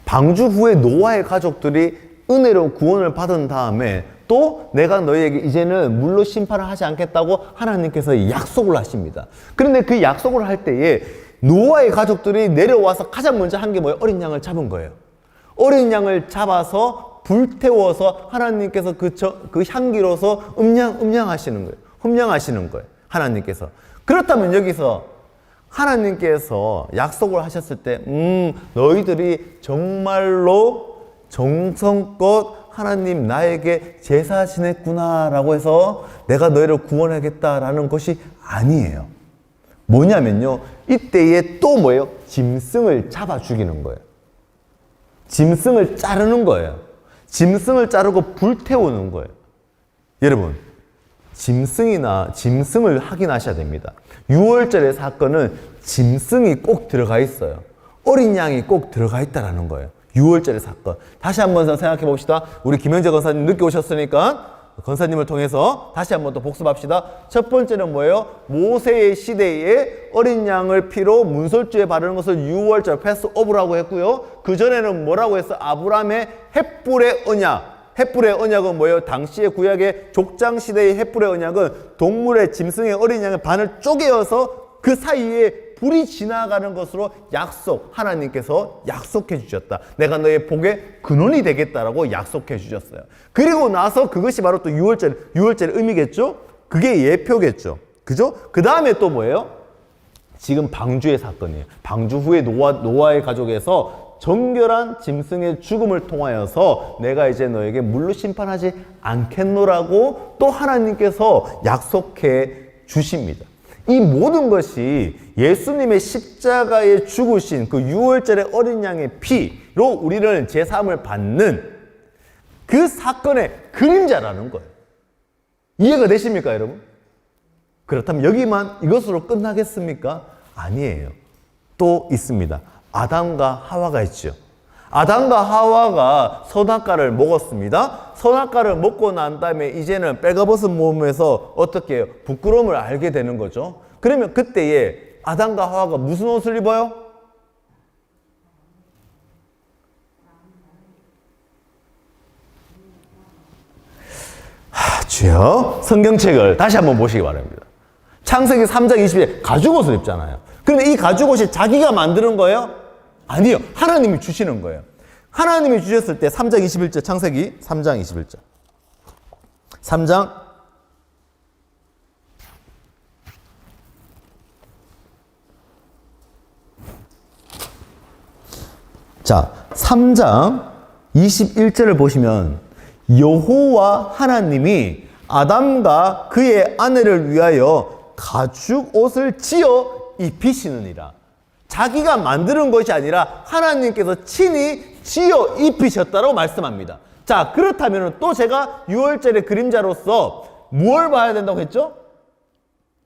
방주 후에 노아의 가족들이 은혜로 구원을 받은 다음에 또 내가 너희에게 이제는 물로 심판을 하지 않겠다고 하나님께서 약속을 하십니다. 그런데 그 약속을 할 때에 노아의 가족들이 내려와서 가장 먼저 한 게 뭐예요? 어린 양을 잡은 거예요. 어린 양을 잡아서 불태워서 하나님께서 그 향기로서 음양하시는 거예요. 흠양하시는 거예요. 하나님께서. 그렇다면 여기서 하나님께서 약속을 하셨을 때, 너희들이 정말로 정성껏 하나님 나에게 제사 지냈구나라고 해서 내가 너희를 구원하겠다라는 것이 아니에요. 뭐냐면요, 이때에 또 뭐예요? 짐승을 잡아 죽이는 거예요. 짐승을 자르는 거예요. 짐승을 자르고 불태우는 거예요. 여러분, 짐승을 확인하셔야 됩니다. 6월절의 사건은 짐승이 꼭 들어가 있어요. 어린 양이 꼭 들어가 있다라는 거예요. 6월절의 사건. 다시 한번 생각해 봅시다. 우리 김영재 권사님 늦게 오셨으니까 권사님을 통해서 다시 한번 또 복습합시다. 첫 번째는 뭐예요? 모세의 시대에 어린 양을 피로 문설주에 바르는 것을 6월절 패스오브라고 했고요. 그 전에는 뭐라고 했어? 아브라함의 헷불의 언약. 헷불의 언약은 뭐예요? 당시의 구약의 족장시대의 헷불의 언약은 동물의 짐승의 어린 양의 반을 쪼개어서 그 사이에 불이 지나가는 것으로 하나님께서 약속해 주셨다. 내가 너의 복의 근원이 되겠다라고 약속해 주셨어요. 그리고 나서 그것이 바로 또 6월절의 의미겠죠? 그게 예표겠죠. 그죠? 그 다음에 또 뭐예요? 지금 방주의 사건이에요. 방주 후에 노아의 가족에서 정결한 짐승의 죽음을 통하여서 내가 이제 너에게 물로 심판하지 않겠노라고 또 하나님께서 약속해 주십니다. 이 모든 것이 예수님의 십자가에 죽으신 그 6월절의 어린 양의 피로 우리를 제사함을 받는 그 사건의 그림자라는 거예요. 이해가 되십니까, 여러분? 그렇다면 여기만 이것으로 끝나겠습니까? 아니에요. 또 있습니다. 아담과 하와가 있죠. 아담과 하와가 선악과를 먹었습니다. 선악과를 먹고 난 다음에 이제는 빨가벗은 몸에서 어떻게 해요? 부끄러움을 알게 되는 거죠. 그러면 그때에 아담과 하와가 무슨 옷을 입어요? 주여, 성경책을 다시 한번 보시기 바랍니다. 창세기 3장 20에 가죽옷을 입잖아요. 그런데 이 가죽옷이 자기가 만드는 거예요? 아니요. 하나님이 주시는 거예요. 하나님이 주셨을 때 3장 21절, 창세기 3장 21절. 3장 자, 3장 21절을 보시면 여호와 하나님이 아담과 그의 아내를 위하여 가죽 옷을 지어 입히시느니라. 자기가 만드는 것이 아니라 하나님께서 친히 지어 입히셨다고 말씀합니다. 자, 그렇다면 또 제가 6월절의 그림자로서 무엇을 봐야 된다고 했죠?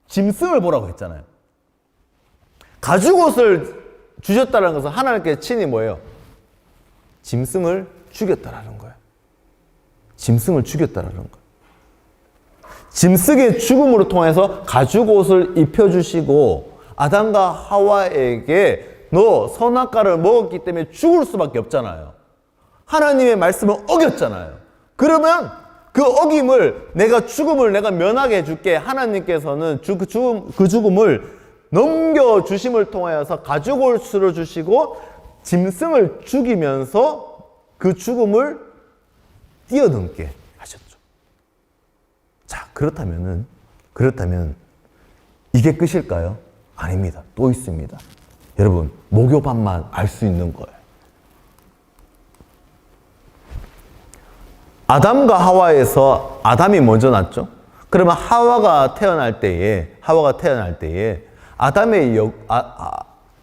짐승을 보라고 했잖아요. 가죽 옷을 주셨다는 것은 하나님께서 친히 뭐예요? 짐승을 죽였다라는 거예요. 짐승을 죽였다라는 거예요. 짐승의 죽음으로 통해서 가죽 옷을 입혀주시고 아담과 하와에게 너 선악과를 먹었기 때문에 죽을 수밖에 없잖아요. 하나님의 말씀을 어겼잖아요. 그러면 그 어김을 죽음을 내가 면하게 해줄게. 하나님께서는 그 죽음을 넘겨주심을 통하여서 가죽 옷을 주시고 짐승을 죽이면서 그 죽음을 뛰어넘게 하셨죠. 자, 그렇다면 이게 끝일까요? 아닙니다. 또 있습니다. 여러분, 목요밥만 알 수 있는 거예요. 아담과 하와에서 아담이 먼저 났죠. 그러면 하와가 태어날 때에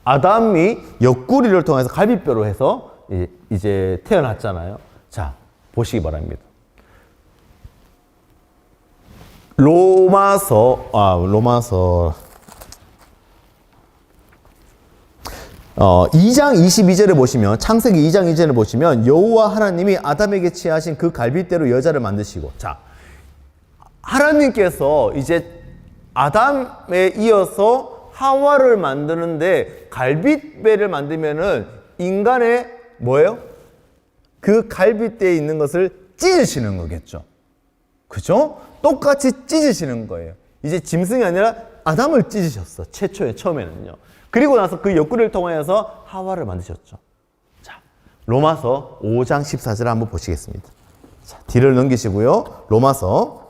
아담이 옆구리를 통해서 갈비뼈로 해서 이제 태어났잖아요. 자, 보시기 바랍니다. 로마서 2장 22절을 보시면, 창세기 2장 2절을 보시면 여호와 하나님이 아담에게 취하신 그 갈빗대로 여자를 만드시고, 자, 하나님께서 이제 아담에 이어서 하와를 만드는데 갈빗배를 만들면은 인간의 뭐예요? 그 갈빗대에 있는 것을 찢으시는 거겠죠. 그죠? 똑같이 찢으시는 거예요. 이제 짐승이 아니라 아담을 찢으셨어. 처음에는요. 그리고 나서 그 옆구리를 통하여서 하와를 만드셨죠. 자, 로마서 5장 14절 한번 보시겠습니다. 자, 뒤를 넘기시고요. 로마서 5장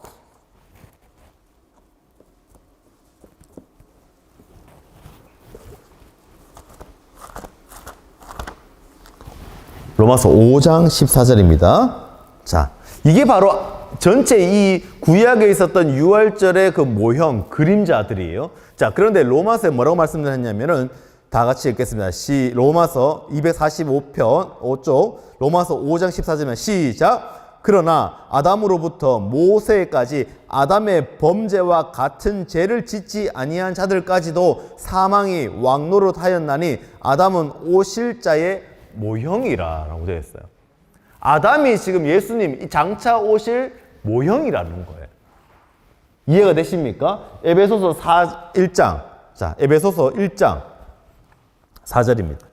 로마서 5장 14절입니다. 자, 이게 바로 전체 이 구약에 있었던 유월절의 그 모형, 그림자들이에요. 자, 그런데 로마서에 뭐라고 말씀드렸냐면은 다 같이 읽겠습니다. 로마서 245편 5쪽 로마서 5장 14절이면 시작. 그러나 아담으로부터 모세까지 아담의 범죄와 같은 죄를 짓지 아니한 자들까지도 사망이 왕노릇하였나니 아담은 오실 자의 모형이라고 되어 있어요. 아담이 지금 예수님 장차 오실 모형이라는 거예요. 이해가 되십니까? 에베소서 1장. 자, 에베소서 1장 4절입니다.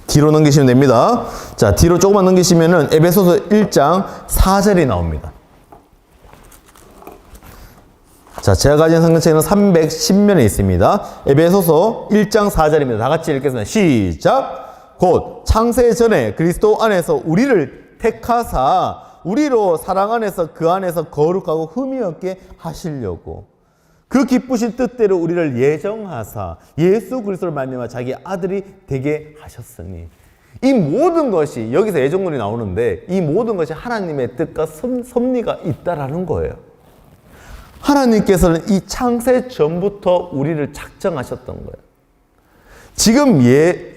뒤로 넘기시면 됩니다. 자, 뒤로 조금만 넘기시면은 에베소서 1장 4절이 나옵니다. 자, 제가 가진 성경책은 310면에 있습니다. 에베소서 1장 4절입니다. 다 같이 읽겠습니다. 시작! 곧 창세 전에 그리스도 안에서 우리를 택하사 우리로 사랑 안에서 그 안에서 거룩하고 흠이 없게 하시려고 그 기쁘신 뜻대로 우리를 예정하사 예수 그리스도를 말미암아 자기 아들이 되게 하셨으니 이 모든 것이 여기서 예정론이 나오는데 이 모든 것이 하나님의 뜻과 섭리가 있다라는 거예요. 하나님께서는 이 창세 전부터 우리를 작정하셨던 거예요. 지금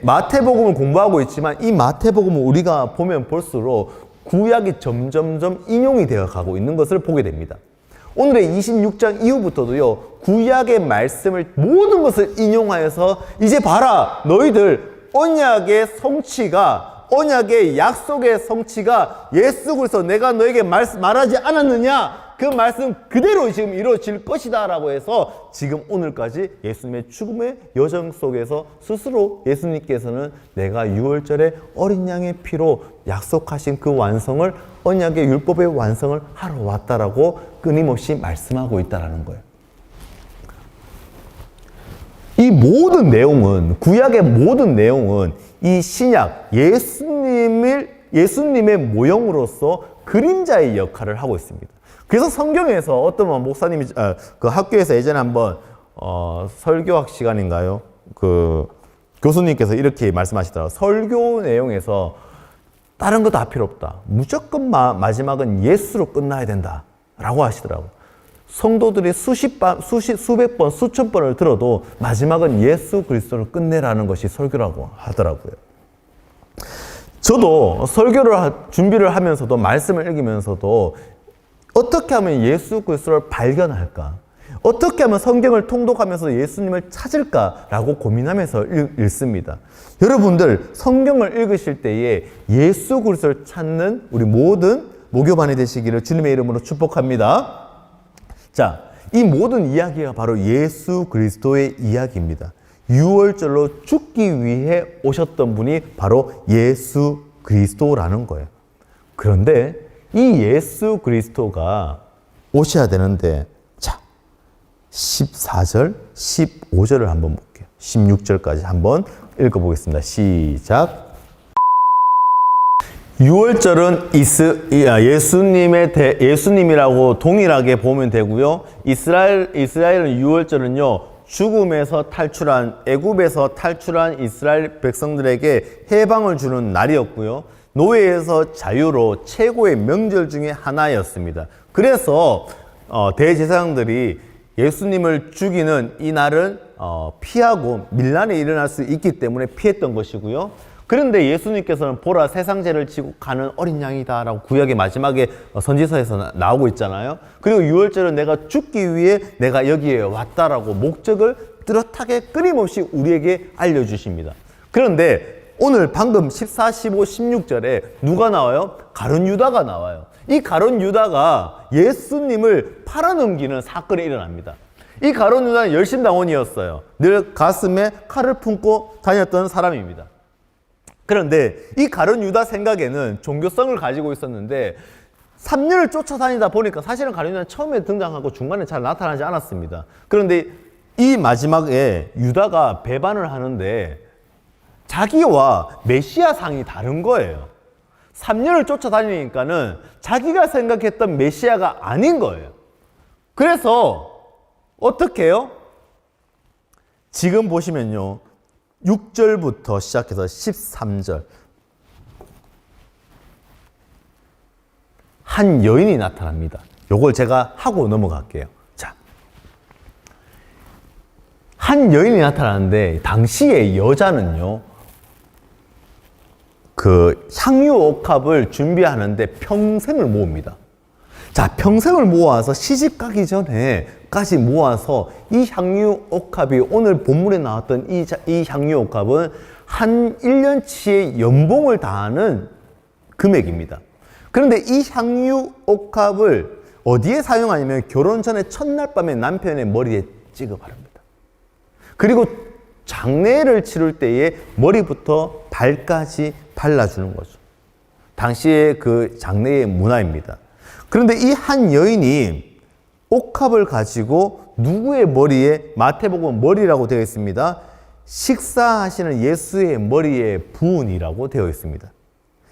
마태복음을 공부하고 있지만 이 마태복음을 우리가 보면 볼수록 구약이 점점점 인용이 되어 가고 있는 것을 보게 됩니다. 오늘의 26장 이후부터도요, 구약의 말씀을 모든 것을 인용하여서 이제 봐라, 너희들 언약의 성취가, 언약의 약속의 성취가 예수 그리스도 내가 너에게 말하지 않았느냐? 그 말씀 그대로 지금 이루어질 것이다 라고 해서 지금 오늘까지 예수님의 죽음의 여정 속에서 스스로 예수님께서는 내가 유월절에 어린 양의 피로 약속하신 그 완성을 언약의 율법의 완성을 하러 왔다라고 끊임없이 말씀하고 있다라는 거예요. 이 모든 내용은, 구약의 모든 내용은 이 신약 예수님의 모형으로서 그림자의 역할을 하고 있습니다. 그래서 성경에서 어떤 목사님이 그 학교에서 예전에 한번 설교학 시간인가요? 그 교수님께서 이렇게 말씀하시더라고요. 설교 내용에서 다른 거 다 필요 없다. 무조건 마지막은 예수로 끝나야 된다. 라고 하시더라고요. 성도들이 수백 번, 수천 번을 들어도 마지막은 예수 그리스도를 끝내라는 것이 설교라고 하더라고요. 저도 설교를 준비를 하면서도 말씀을 읽으면서도 어떻게 하면 예수 그리스도를 발견할까? 어떻게 하면 성경을 통독하면서 예수님을 찾을까라고 고민하면서 읽습니다. 여러분들 성경을 읽으실 때에 예수 그리스도를 찾는 우리 모든 모교반이 되시기를 주님의 이름으로 축복합니다. 자, 이 모든 이야기가 바로 예수 그리스도의 이야기입니다. 유월절로 죽기 위해 오셨던 분이 바로 예수 그리스도라는 거예요. 그런데 이 예수 그리스도가 오셔야 되는데, 자, 14절, 15절을 한번 볼게요. 16절까지 한번 읽어보겠습니다. 시작. 유월절은 예수님이라고 동일하게 보면 되고요. 이스라엘은 유월절은요, 죽음에서 탈출한, 애굽에서 탈출한 이스라엘 백성들에게 해방을 주는 날이었고요. 노예에서 자유로 최고의 명절 중에 하나였습니다. 그래서 대제사장들이 예수님을 죽이는 이 날은 피하고 밀란이 일어날 수 있기 때문에 피했던 것이고요. 그런데 예수님께서는 보라 세상죄를 지고 가는 어린 양이다 라고 구약의 마지막에 선지서에서 나오고 있잖아요. 그리고 유월절은 내가 죽기 위해 내가 여기에 왔다라고 목적을 뚜렷하게 끊임없이 우리에게 알려주십니다. 그런데 오늘 방금 14, 15, 16절에 누가 나와요? 가룟 유다가 나와요. 이 가룟 유다가 예수님을 팔아넘기는 사건이 일어납니다. 이 가룟 유다는 열심당원이었어요. 늘 가슴에 칼을 품고 다녔던 사람입니다. 그런데 이 가룟 유다 생각에는 종교성을 가지고 있었는데 3년을 쫓아다니다 보니까 사실은 가룟 유다는 처음에 등장하고 중간에 잘 나타나지 않았습니다. 그런데 이 마지막에 유다가 배반을 하는데 자기와 메시아 상이 다른 거예요. 3년을 쫓아다니니까는 자기가 생각했던 메시아가 아닌 거예요. 그래서 어떻게 해요? 지금 보시면요. 6절부터 시작해서 13절. 한 여인이 나타납니다. 요걸 제가 하고 넘어갈게요. 자, 한 여인이 나타나는데 당시의 여자는요. 그 향유 옥합을 준비하는데 평생을 모읍니다. 자, 평생을 모아서 시집 가기 전에까지 모아서 이 향유 옥합이 오늘 본문에 나왔던 이 향유 옥합은 한 1년치의 연봉을 다하는 금액입니다. 그런데 이 향유 옥합을 어디에 사용하냐면 결혼 전에 첫날 밤에 남편의 머리에 찍어 바릅니다. 그리고 장례를 치를 때에 머리부터 발까지 발라주는 거죠. 당시의 그 장례의 문화입니다. 그런데 이 한 여인이 옥합을 가지고 누구의 머리에, 마태복음 머리라고 되어 있습니다. 식사하시는 예수의 머리에 부은이라고 되어 있습니다.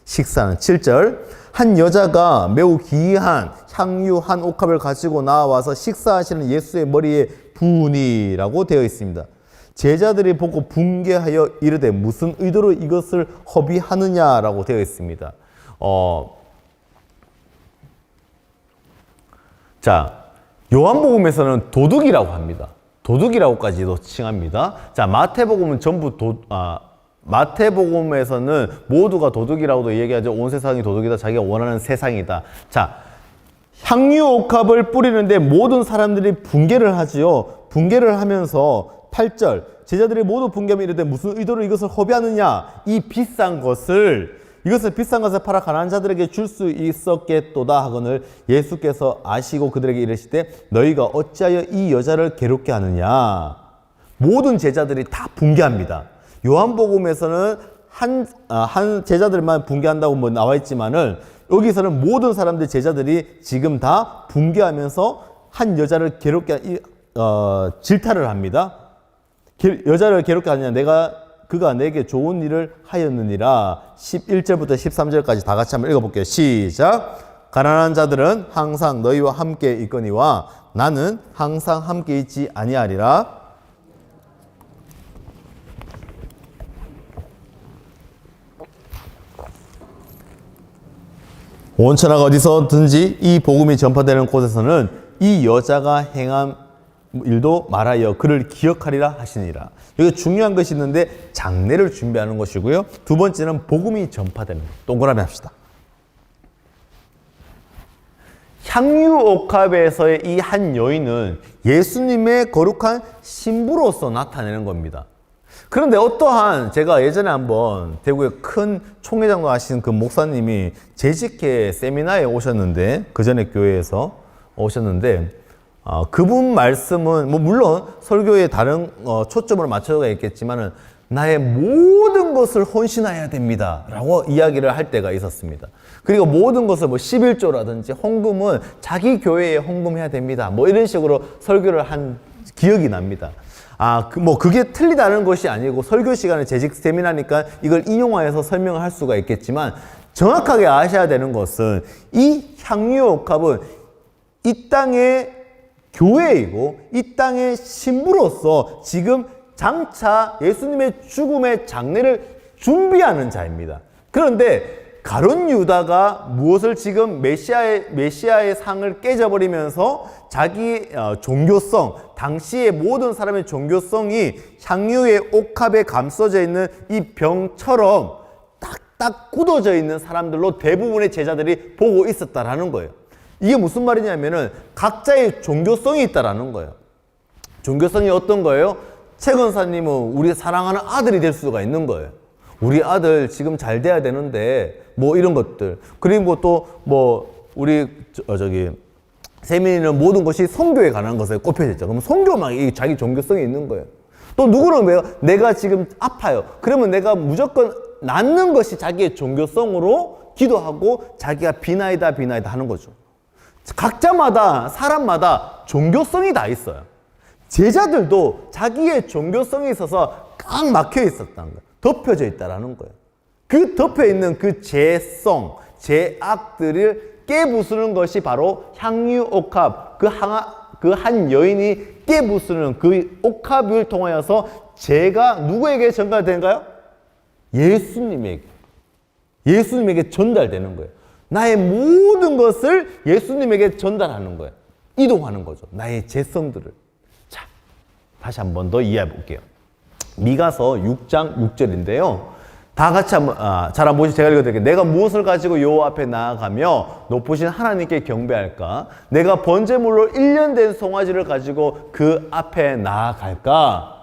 식사는 7절. 한 여자가 매우 귀한 향유 한 옥합을 가지고 나와서 식사하시는 예수의 머리에 부은이라고 되어 있습니다. 제자들이 보고 분개하여 이르되 무슨 의도로 이것을 허비하느냐라고 되어 있습니다. 자, 요한복음에서는 도둑이라고 합니다. 도둑이라고까지도 칭합니다. 자, 마태복음은 전부 마태복음에서는 모두가 도둑이라고도 얘기하죠. 온 세상이 도둑이다. 자기가 원하는 세상이다. 자, 향유 옥합을 뿌리는데 모든 사람들이 분개를 하지요. 분개를 하면서 8절 제자들이 모두 분개하며 이르되 무슨 의도로 이것을 허비하느냐. 이것을 비싼 것을 팔아 가난한 자들에게 줄 수 있었겠도다 하거늘 예수께서 아시고 그들에게 이르시되 너희가 어찌하여 이 여자를 괴롭게 하느냐. 모든 제자들이 다 분개합니다. 요한복음에서는 한 제자들만 분개한다고 뭐 나와 있지만은 여기서는 모든 사람들 제자들이 지금 다 분개하면서 한 여자를 괴롭게 질타를 합니다. 여자를 괴롭게 하느냐. 그가 내게 좋은 일을 하였느니라. 11절부터 13절까지 다 같이 한번 읽어볼게요. 시작. 가난한 자들은 항상 너희와 함께 있거니와 나는 항상 함께 있지 아니하리라. 온 천하가 어디서든지 이 복음이 전파되는 곳에서는 이 여자가 행한 일도 말하여 그를 기억하리라 하시니라. 여기 중요한 것이 있는데 장례를 준비하는 것이고요. 두 번째는 복음이 전파되는 것. 동그라미 합시다. 향유 옥합에서의 이 한 여인은 예수님의 거룩한 신부로서 나타내는 겁니다. 그런데 어떠한 제가 예전에 한번 대구의 큰 총회장도 하신 그 목사님이 재직회 세미나에 오셨는데 그 전에 교회에서 오셨는데 그분 말씀은 뭐 물론 설교에 다른 초점을 맞춰가 있겠지만은 나의 모든 것을 헌신해야 됩니다 라고 이야기를 할 때가 있었습니다. 그리고 모든 것을 뭐 11조라든지 헌금은 자기 교회에 헌금해야 됩니다 뭐 이런 식으로 설교를 한 기억이 납니다. 그게 틀리다는 것이 아니고 설교 시간에 재직 세미나니까 이걸 인용하여서 설명을 할 수가 있겠지만 정확하게 아셔야 되는 것은 이 향유 옥합은 이 땅의 교회이고 이 땅의 신부로서 지금 장차 예수님의 죽음의 장례를 준비하는 자입니다. 그런데 가룟 유다가 무엇을 지금 메시아의 상을 깨져버리면서 자기 종교성, 당시의 모든 사람의 종교성이 향유의 옥합에 감싸져 있는 이 병처럼 딱딱 굳어져 있는 사람들로 대부분의 제자들이 보고 있었다라는 거예요. 이게 무슨 말이냐면은 각자의 종교성이 있다라는 거예요. 종교성이 어떤 거예요? 최 권사님은 우리 사랑하는 아들이 될 수가 있는 거예요. 우리 아들 지금 잘 돼야 되는데 뭐 이런 것들. 그리고 또 뭐 우리 세민이는 모든 것이 선교에 관한 것에 꼽혀져 있죠. 그럼 선교만 자기 종교성이 있는 거예요. 또 누구는 왜요? 내가 지금 아파요. 그러면 내가 무조건 낫는 것이 자기의 종교성으로 기도하고 자기가 비나이다 하는 거죠. 각자마다 사람마다 종교성이 다 있어요. 제자들도 자기의 종교성이 있어서 꽉 막혀 있었다는 거예요. 덮여져 있다라는 거예요. 그 덮여 있는 그 죄성, 죄악들을 깨부수는 것이 바로 향유옥합, 그 한 여인이 깨부수는 그 옥합을 통하여서 죄가 누구에게 전달되는가요? 예수님에게. 예수님에게 전달되는 거예요. 나의 모든 것을 예수님에게 전달하는 거예요. 이동하는 거죠. 나의 죄성들을. 자, 다시 한 번 더 이해해 볼게요. 미가서 6장 6절인데요. 다 같이 한번 잘 한번 보시죠. 제가 읽어드릴게요. 내가 무엇을 가지고 여호와 앞에 나아가며 높으신 하나님께 경배할까? 내가 번제물로 1년 된 송아지를 가지고 그 앞에 나아갈까?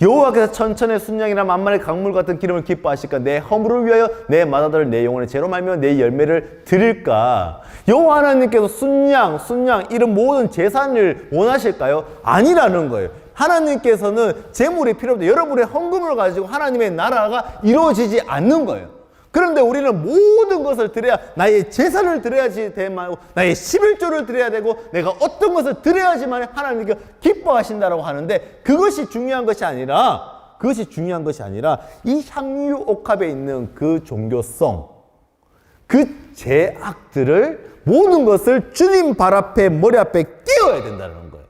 여호와께서 천천의 순양이나 만만의 강물 같은 기름을 기뻐하실까? 내 허물을 위하여 내 맏아들 내 영혼의 죄로 말며 내 열매를 드릴까? 여호와 하나님께서 순양 이런 모든 제사를 원하실까요? 아니라는 거예요. 하나님께서는 재물이 필요 없다. 여러분의 헌금을 가지고 하나님의 나라가 이루어지지 않는 거예요. 그런데 우리는 모든 것을 드려야, 나의 제사를 드려야지 되고, 나의 11조를 드려야 되고, 내가 어떤 것을 드려야지만 하나님께 기뻐하신다라고 하는데, 그것이 중요한 것이 아니라 이 향유옥합에 있는 그 종교성, 그 죄악들을 모든 것을 주님 발 앞에, 머리 앞에 끼워야 된다는 거예요.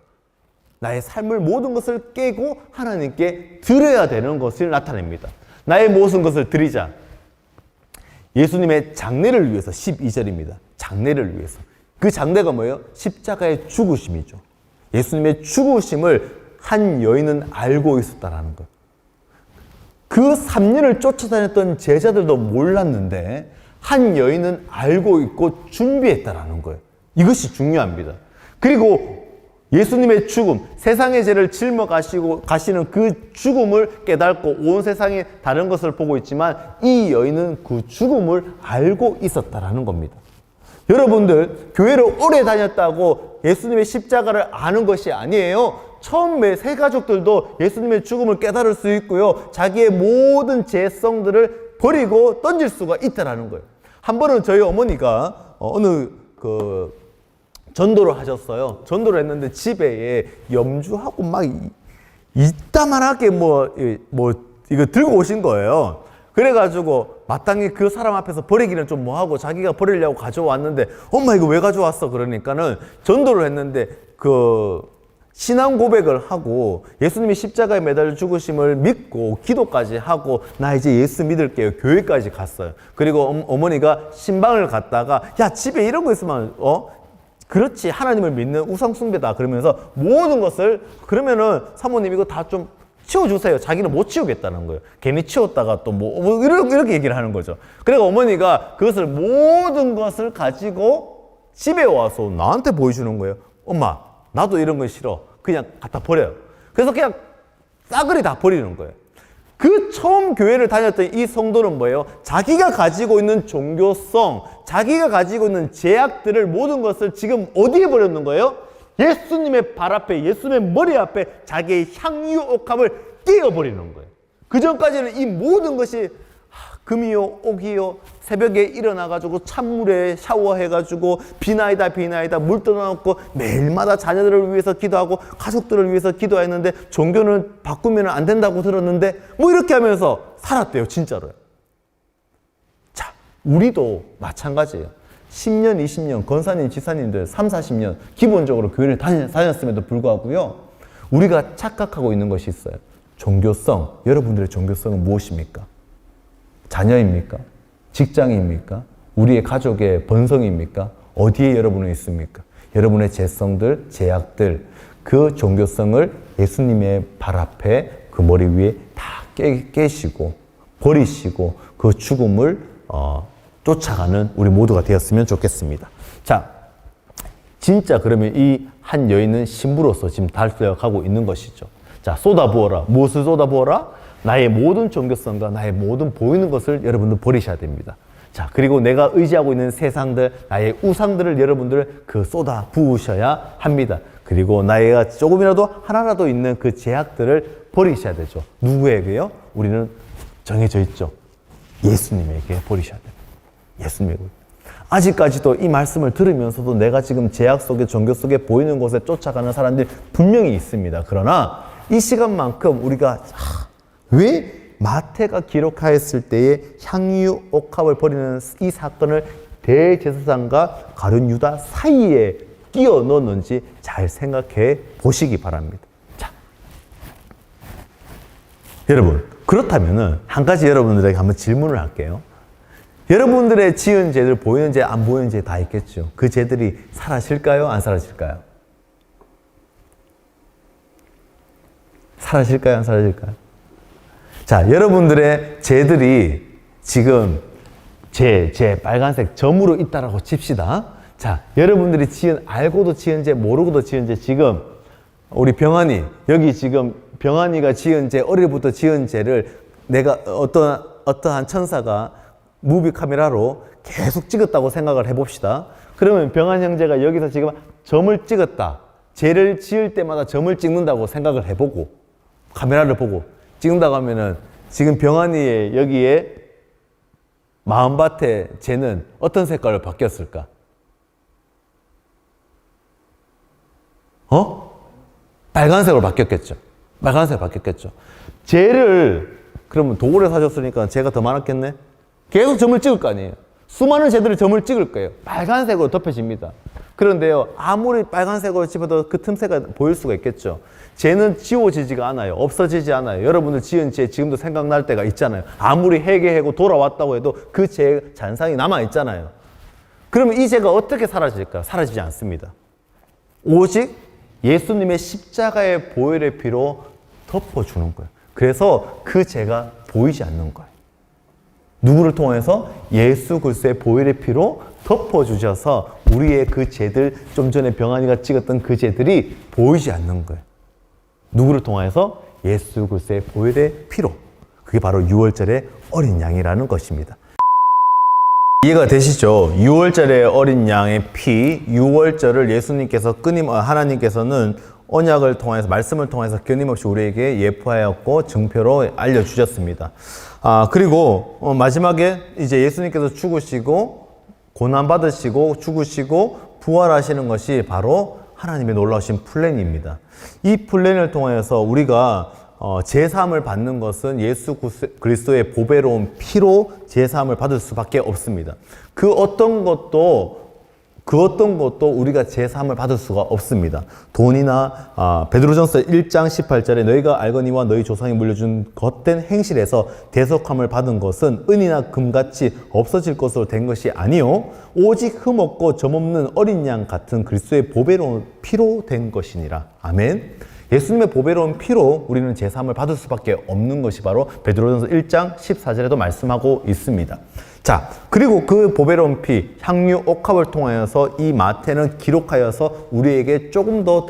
나의 삶을 모든 것을 깨고 하나님께 드려야 되는 것을 나타냅니다. 나의 모든 것을 드리자. 예수님의 장례를 위해서 12절입니다. 장례를 위해서. 그 장례가 뭐예요? 십자가의 죽으심이죠. 예수님의 죽으심을 한 여인은 알고 있었다라는 것. 그 3년을 쫓아다녔던 제자들도 몰랐는데 한 여인은 알고 있고 준비했다라는 거예요. 이것이 중요합니다. 그리고 예수님의 죽음, 세상의 죄를 짊어가시고 가시는 그 죽음을 깨닫고 온 세상이 다른 것을 보고 있지만 이 여인은 그 죽음을 알고 있었다라는 겁니다. 여러분들, 교회를 오래 다녔다고 예수님의 십자가를 아는 것이 아니에요. 처음에 새 가족들도 예수님의 죽음을 깨달을 수 있고요. 자기의 모든 죄성들을 버리고 던질 수가 있다라는 거예요. 한 번은 저희 어머니가 어느 전도를 하셨어요. 전도를 했는데 집에 염주하고 막 이따만하게 이거 들고 오신 거예요. 그래가지고 마땅히 그 사람 앞에서 버리기는 좀 뭐하고 자기가 버리려고 가져왔는데 엄마 이거 왜 가져왔어? 그러니까는 전도를 했는데 신앙 고백을 하고 예수님이 십자가에 매달려 죽으심을 믿고 기도까지 하고 나 이제 예수 믿을게요. 교회까지 갔어요. 그리고 어머니가 신방을 갔다가 야 집에 이런 거 있으면 그렇지 하나님을 믿는 우상 숭배다 그러면서 모든 것을 그러면은 사모님 이거 다 좀 치워주세요. 자기는 못 치우겠다는 거예요. 괜히 치웠다가 또 이렇게 얘기를 하는 거죠. 그래서 어머니가 그것을 모든 것을 가지고 집에 와서 나한테 보여주는 거예요. 엄마 나도 이런 거 싫어. 그냥 갖다 버려요. 그래서 그냥 싸그리 다 버리는 거예요. 그 처음 교회를 다녔던 이 성도는 뭐예요? 자기가 가지고 있는 종교성, 자기가 가지고 있는 죄악들을 모든 것을 지금 어디에 버렸는 거예요? 예수님의 발 앞에, 예수님의 머리 앞에 자기의 향유옥합을 끼워버리는 거예요. 그 전까지는 이 모든 것이 금이요, 옥이요, 새벽에 일어나가지고 찬물에 샤워해가지고 비나이다 물 떠나놓고 매일마다 자녀들을 위해서 기도하고 가족들을 위해서 기도했는데 종교는 바꾸면 안 된다고 들었는데 이렇게 하면서 살았대요. 진짜로요. 자, 우리도 마찬가지예요. 10년, 20년 권사님, 지사님들 3, 40년 기본적으로 교회를 다녔음에도 불구하고요. 우리가 착각하고 있는 것이 있어요. 종교성, 여러분들의 종교성은 무엇입니까? 자녀입니까? 직장입니까? 우리의 가족의 번성입니까? 어디에 여러분은 있습니까? 여러분의 죄성들, 죄악들, 그 종교성을 예수님의 발 앞에 그 머리 위에 다 깨시고 버리시고 그 죽음을 쫓아가는 우리 모두가 되었으면 좋겠습니다. 자, 진짜 그러면 이 한 여인은 신부로서 지금 달려가고 있는 것이죠. 자, 쏟아부어라. 무엇을 쏟아부어라? 나의 모든 종교성과 나의 모든 보이는 것을 여러분들 버리셔야 됩니다. 자, 그리고 내가 의지하고 있는 세상들, 나의 우상들을 여러분들 쏟아 부으셔야 합니다. 그리고 나이가 조금이라도 하나라도 있는 그 제약들을 버리셔야 되죠. 누구에게요? 우리는 정해져 있죠. 예수님에게 버리셔야 됩니다. 예수님에게. 아직까지도 이 말씀을 들으면서도 내가 지금 제약 속에 종교 속에 보이는 곳에 쫓아가는 사람들이 분명히 있습니다. 그러나 이 시간만큼 우리가 왜 마태가 기록하였을 때에 향유 옥합을 버리는 이 사건을 대제사장과 가룟 유다 사이에 끼워 넣었는지 잘 생각해 보시기 바랍니다. 자, 여러분, 그렇다면은 한 가지 여러분들에게 한번 질문을 할게요. 여러분들의 지은 죄들, 보이는 죄, 안 보이는 죄 다 있겠죠. 그 죄들이 사라질까요? 안 사라질까요? 사라질까요? 안 사라질까요? 자, 여러분들의 죄들이 지금 빨간색 점으로 있다라고 칩시다. 자, 여러분들이 알고도 지은 죄, 모르고도 지은 죄, 지금 우리 병환이, 여기 지금 병환이가 지은 죄, 어릴부터 지은 죄를 내가 어떠한 천사가 무비 카메라로 계속 찍었다고 생각을 해봅시다. 그러면 병환 형제가 여기서 지금 점을 찍었다. 죄를 지을 때마다 점을 찍는다고 생각을 해보고, 카메라를 보고 찍는다고 하면은 지금 병환이의 여기에 마음밭의 죄는 어떤 색깔로 바뀌었을까? 빨간색으로 바뀌었겠죠. 빨간색으로 바뀌었겠죠. 죄를 그러면 도구를 사줬으니까 죄가 더 많았겠네? 계속 점을 찍을 거 아니에요. 수많은 죄들을 점을 찍을 거예요. 빨간색으로 덮여집니다. 그런데요, 아무리 빨간색으로 찝어도 그 틈새가 보일 수가 있겠죠. 죄는 지워지지가 않아요. 없어지지 않아요. 여러분들 지은 죄 지금도 생각날 때가 있잖아요. 아무리 회개하고 돌아왔다고 해도 그 죄의 잔상이 남아있잖아요. 그러면 이 죄가 어떻게 사라질까요? 사라지지 않습니다. 오직 예수님의 십자가의 보혈의 피로 덮어주는 거예요. 그래서 그 죄가 보이지 않는 거예요. 누구를 통해서? 예수 그리스도의 보혈의 피로 덮어주셔서 우리의 그 죄들, 좀 전에 병환이가 찍었던 그 죄들이 보이지 않는 거예요. 누구를 통해서? 예수 그리스도의 보혈의 피로. 그게 바로 유월절의 어린 양이라는 것입니다. 이해가 되시죠? 유월절의 어린 양의 피, 유월절을 예수님께서 하나님께서는 언약을 통해서, 말씀을 통해서 끊임없이 우리에게 예포하였고 증표로 알려주셨습니다. 그리고 마지막에 이제 예수님께서 죽으시고 고난받으시고 죽으시고 부활하시는 것이 바로 하나님의 놀라우신 플랜입니다. 이 플랜을 통해서 우리가 제사함을 받는 것은 예수 그리스도의 보배로운 피로 제사함을 받을 수밖에 없습니다. 그 어떤 것도 우리가 제사함을 받을 수가 없습니다. 돈이나 베드로전서 1장 18절에 너희가 알거니와 너희 조상이 물려준 겉된 행실에서 대속함을 받은 것은 은이나 금같이 없어질 것으로 된 것이 아니요 오직 흠없고 점없는 어린 양 같은 그리스도의 보배로운 피로 된 것이니라. 아멘. 예수님의 보배로운 피로 우리는 제사함을 받을 수밖에 없는 것이 바로 베드로전서 1장 14절에도 말씀하고 있습니다. 자, 그리고 그 보배로운 피, 향유 옥합을 통하여서 이 마태는 기록하여서 우리에게 조금 더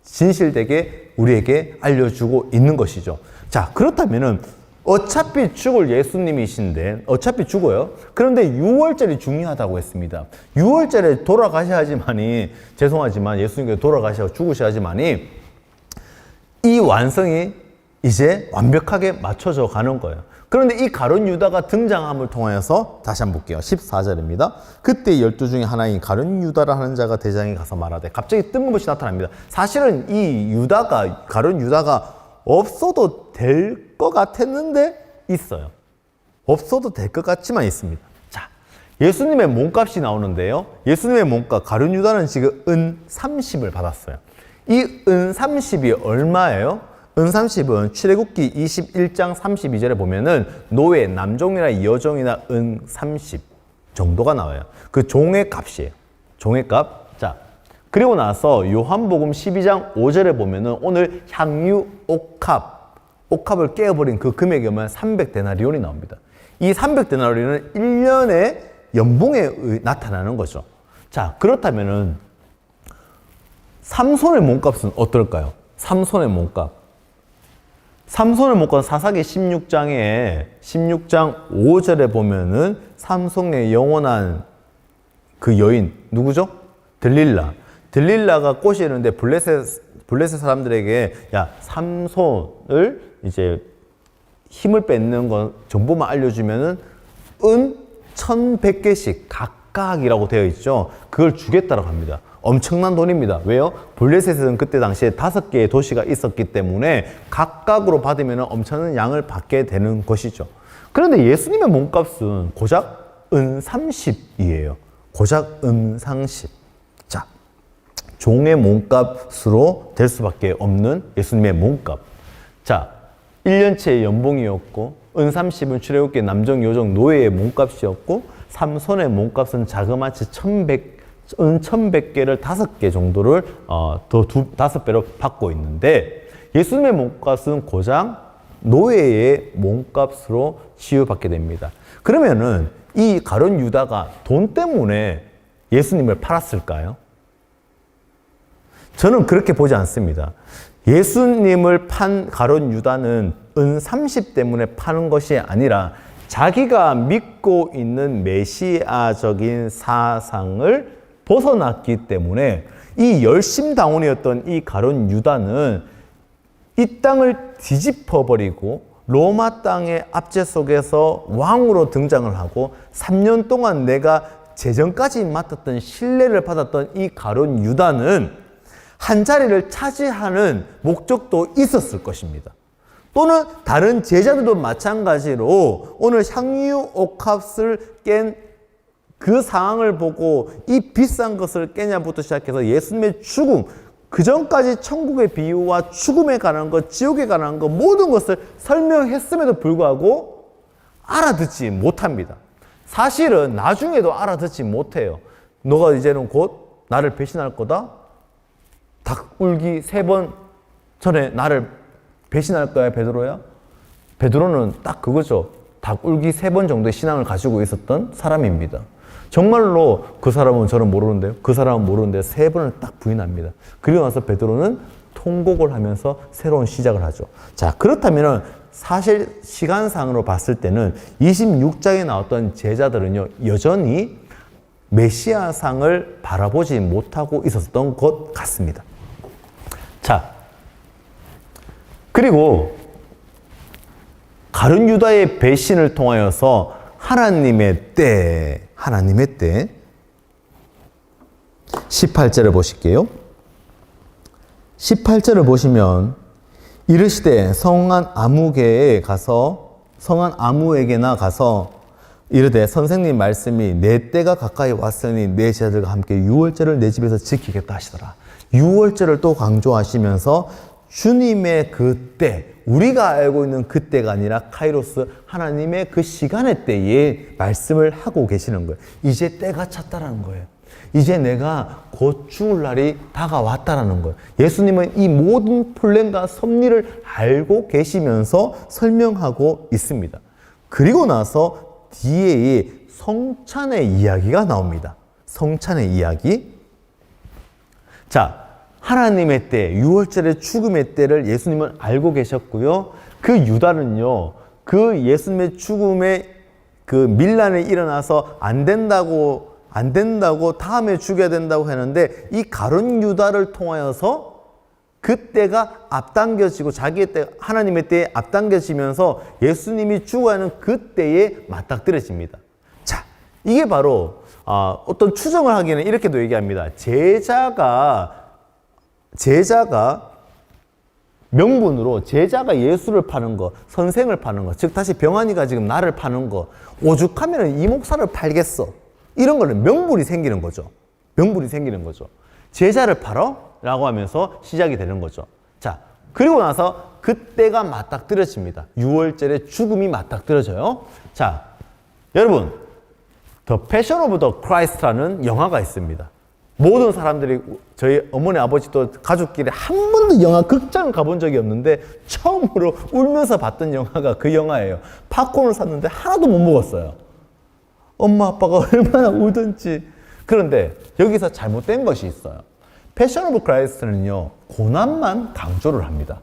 진실되게 우리에게 알려주고 있는 것이죠. 자, 그렇다면은 어차피 죽을 예수님이신데, 어차피 죽어요. 그런데 유월절이 중요하다고 했습니다. 유월절에 돌아가셔야지만이, 죄송하지만 예수님께서 돌아가셔서 죽으셔야지만이 이 완성이 이제 완벽하게 맞춰져 가는 거예요. 그런데 이 가룟 유다가 등장함을 통하여서 다시 한번 볼게요. 14절입니다. 그때 12 중에 하나인 가룟 유다라 하는 자가 대장에 가서 말하되, 갑자기 뜬금없이 나타납니다. 사실은 이 가룟 유다가 없어도 될 것 같았는데 있어요. 없어도 될 것 같지만 있습니다. 자, 예수님의 몸값이 나오는데요. 예수님의 몸값, 가룟 유다는 지금 은 30을 받았어요. 이 은 30이 얼마예요? 은 30은 출애굽기 21장 32절에 보면은 노예, 남종이나 여종이나 은 30 정도가 나와요. 그 종의 값이에요. 종의 값. 자, 그리고 나서 요한복음 12장 5절에 보면은 오늘 향유 옥합을 깨어버린 그 금액이 오면 300데나리온이 나옵니다. 이 300데나리온은 1년의 연봉에 나타나는 거죠. 자, 그렇다면은 삼손의 몸값은 어떨까요? 삼손의 몸값. 삼손의 몸값은 사사기 16장 5절에 보면은 삼손의 영원한 그 여인, 누구죠? 들릴라가 꼬시는데 블레셋 사람들에게, 야, 삼손을 이제 힘을 뺏는 건 정보만 알려주면은 은 1100개씩 각각이라고 되어 있죠. 그걸 주겠다고 합니다. 엄청난 돈입니다. 왜요? 블레셋은 그때 당시에 5개의 도시가 있었기 때문에 각각으로 받으면 엄청난 양을 받게 되는 것이죠. 그런데 예수님의 몸값은 고작 은 30이에요. 고작 은 30. 자, 종의 몸값으로 될 수밖에 없는 예수님의 몸값. 자, 1년치의 연봉이었고 은 30은 출애굽계 남정 여정 노예의 몸값이었고 삼손의 몸값은 자그마치 1100개를 5개 정도를 더 5배로 받고 있는데 예수님의 몸값은 고작 노예의 몸값으로 치유받게 됩니다. 그러면은 이 가룟 유다가 돈 때문에 예수님을 팔았을까요? 저는 그렇게 보지 않습니다. 예수님을 판 가룟 유다는 은 30 때문에 파는 것이 아니라 자기가 믿고 있는 메시아적인 사상을 벗어났기 때문에 이 열심당원이었던 이 가룟 유다는 이 땅을 뒤집어버리고 로마 땅의 압제 속에서 왕으로 등장을 하고 3년 동안 내가 재정까지 맡았던 신뢰를 받았던 이 가룟 유다는 한 자리를 차지하는 목적도 있었을 것입니다. 또는 다른 제자들도 마찬가지로 오늘 향유 옥합을 깬 그 상황을 보고 이 비싼 것을 깨냐부터 시작해서 예수님의 죽음, 그 전까지 천국의 비유와 죽음에 관한 것, 지옥에 관한 것 모든 것을 설명했음에도 불구하고 알아듣지 못합니다. 사실은 나중에도 알아듣지 못해요. 너가 이제는 곧 나를 배신할 거다? 닭 울기 3번 전에 나를 배신할 거야, 베드로야? 베드로는 딱 그거죠. 닭 울기 3번 정도의 신앙을 가지고 있었던 사람입니다. 정말로 그 사람은 저는 모르는데요. 그 사람은 모르는데 3번을 딱 부인합니다. 그리고 나서 베드로는 통곡을 하면서 새로운 시작을 하죠. 자, 그렇다면 사실 시간상으로 봤을 때는 26장에 나왔던 제자들은요, 여전히 메시아상을 바라보지 못하고 있었던 것 같습니다. 자, 그리고 가룟 유다의 배신을 통하여서 하나님의 때 18절을 보실게요. 18절을 보시면 이르시되 성한 아무에게나 가서 이르되 선생님 말씀이 내 때가 가까이 왔으니 내 제자들과 함께 유월절을 내 집에서 지키겠다 하시더라. 유월절을 또 강조하시면서 주님의 그때, 우리가 알고 있는 그때가 아니라 카이로스, 하나님의 그 시간의 때에 말씀을 하고 계시는 거예요. 이제 때가 찼다라는 거예요. 이제 내가 곧 죽을 날이 다가왔다라는 거예요. 예수님은 이 모든 플랜과 섭리를 알고 계시면서 설명하고 있습니다. 그리고 나서 뒤에 성찬의 이야기가 나옵니다. 성찬의 이야기. 자, 하나님의 때, 유월절의 죽음의 때를 예수님은 알고 계셨고요. 그 유다는요, 그 예수님의 죽음에 그 밀란이 일어나서 안 된다고 다음에 죽여야 된다고 하는데 이 가룟 유다를 통하여서 그때가 앞당겨지고 자기의 때, 하나님의 때에 앞당겨지면서 예수님이 죽어야 하는 그때에 맞닥뜨려집니다. 자, 이게 바로 어떤 추정을 하기에는 이렇게도 얘기합니다. 제자가 명분으로 제자가 예수를 파는 거, 선생을 파는 거, 즉 다시 병환이가 지금 나를 파는 거, 오죽하면 이 목사를 팔겠어. 이런 거는 명분이 생기는 거죠. 명분이 생기는 거죠. 제자를 팔어? 라고 하면서 시작이 되는 거죠. 자, 그리고 나서 그때가 맞닥뜨려집니다. 6월절에 죽음이 맞닥뜨려져요. 자, 여러분, The Passion of the Christ라는 영화가 있습니다. 모든 사람들이, 저희 어머니 아버지도 가족끼리 한 번도 영화 극장을 가본 적이 없는데 처음으로 울면서 봤던 영화가 그 영화예요. 팝콘을 샀는데 하나도 못 먹었어요. 엄마 아빠가 얼마나 울던지. 그런데 여기서 잘못된 것이 있어요. 패션 오브 크라이스트는요, 고난만 강조를 합니다.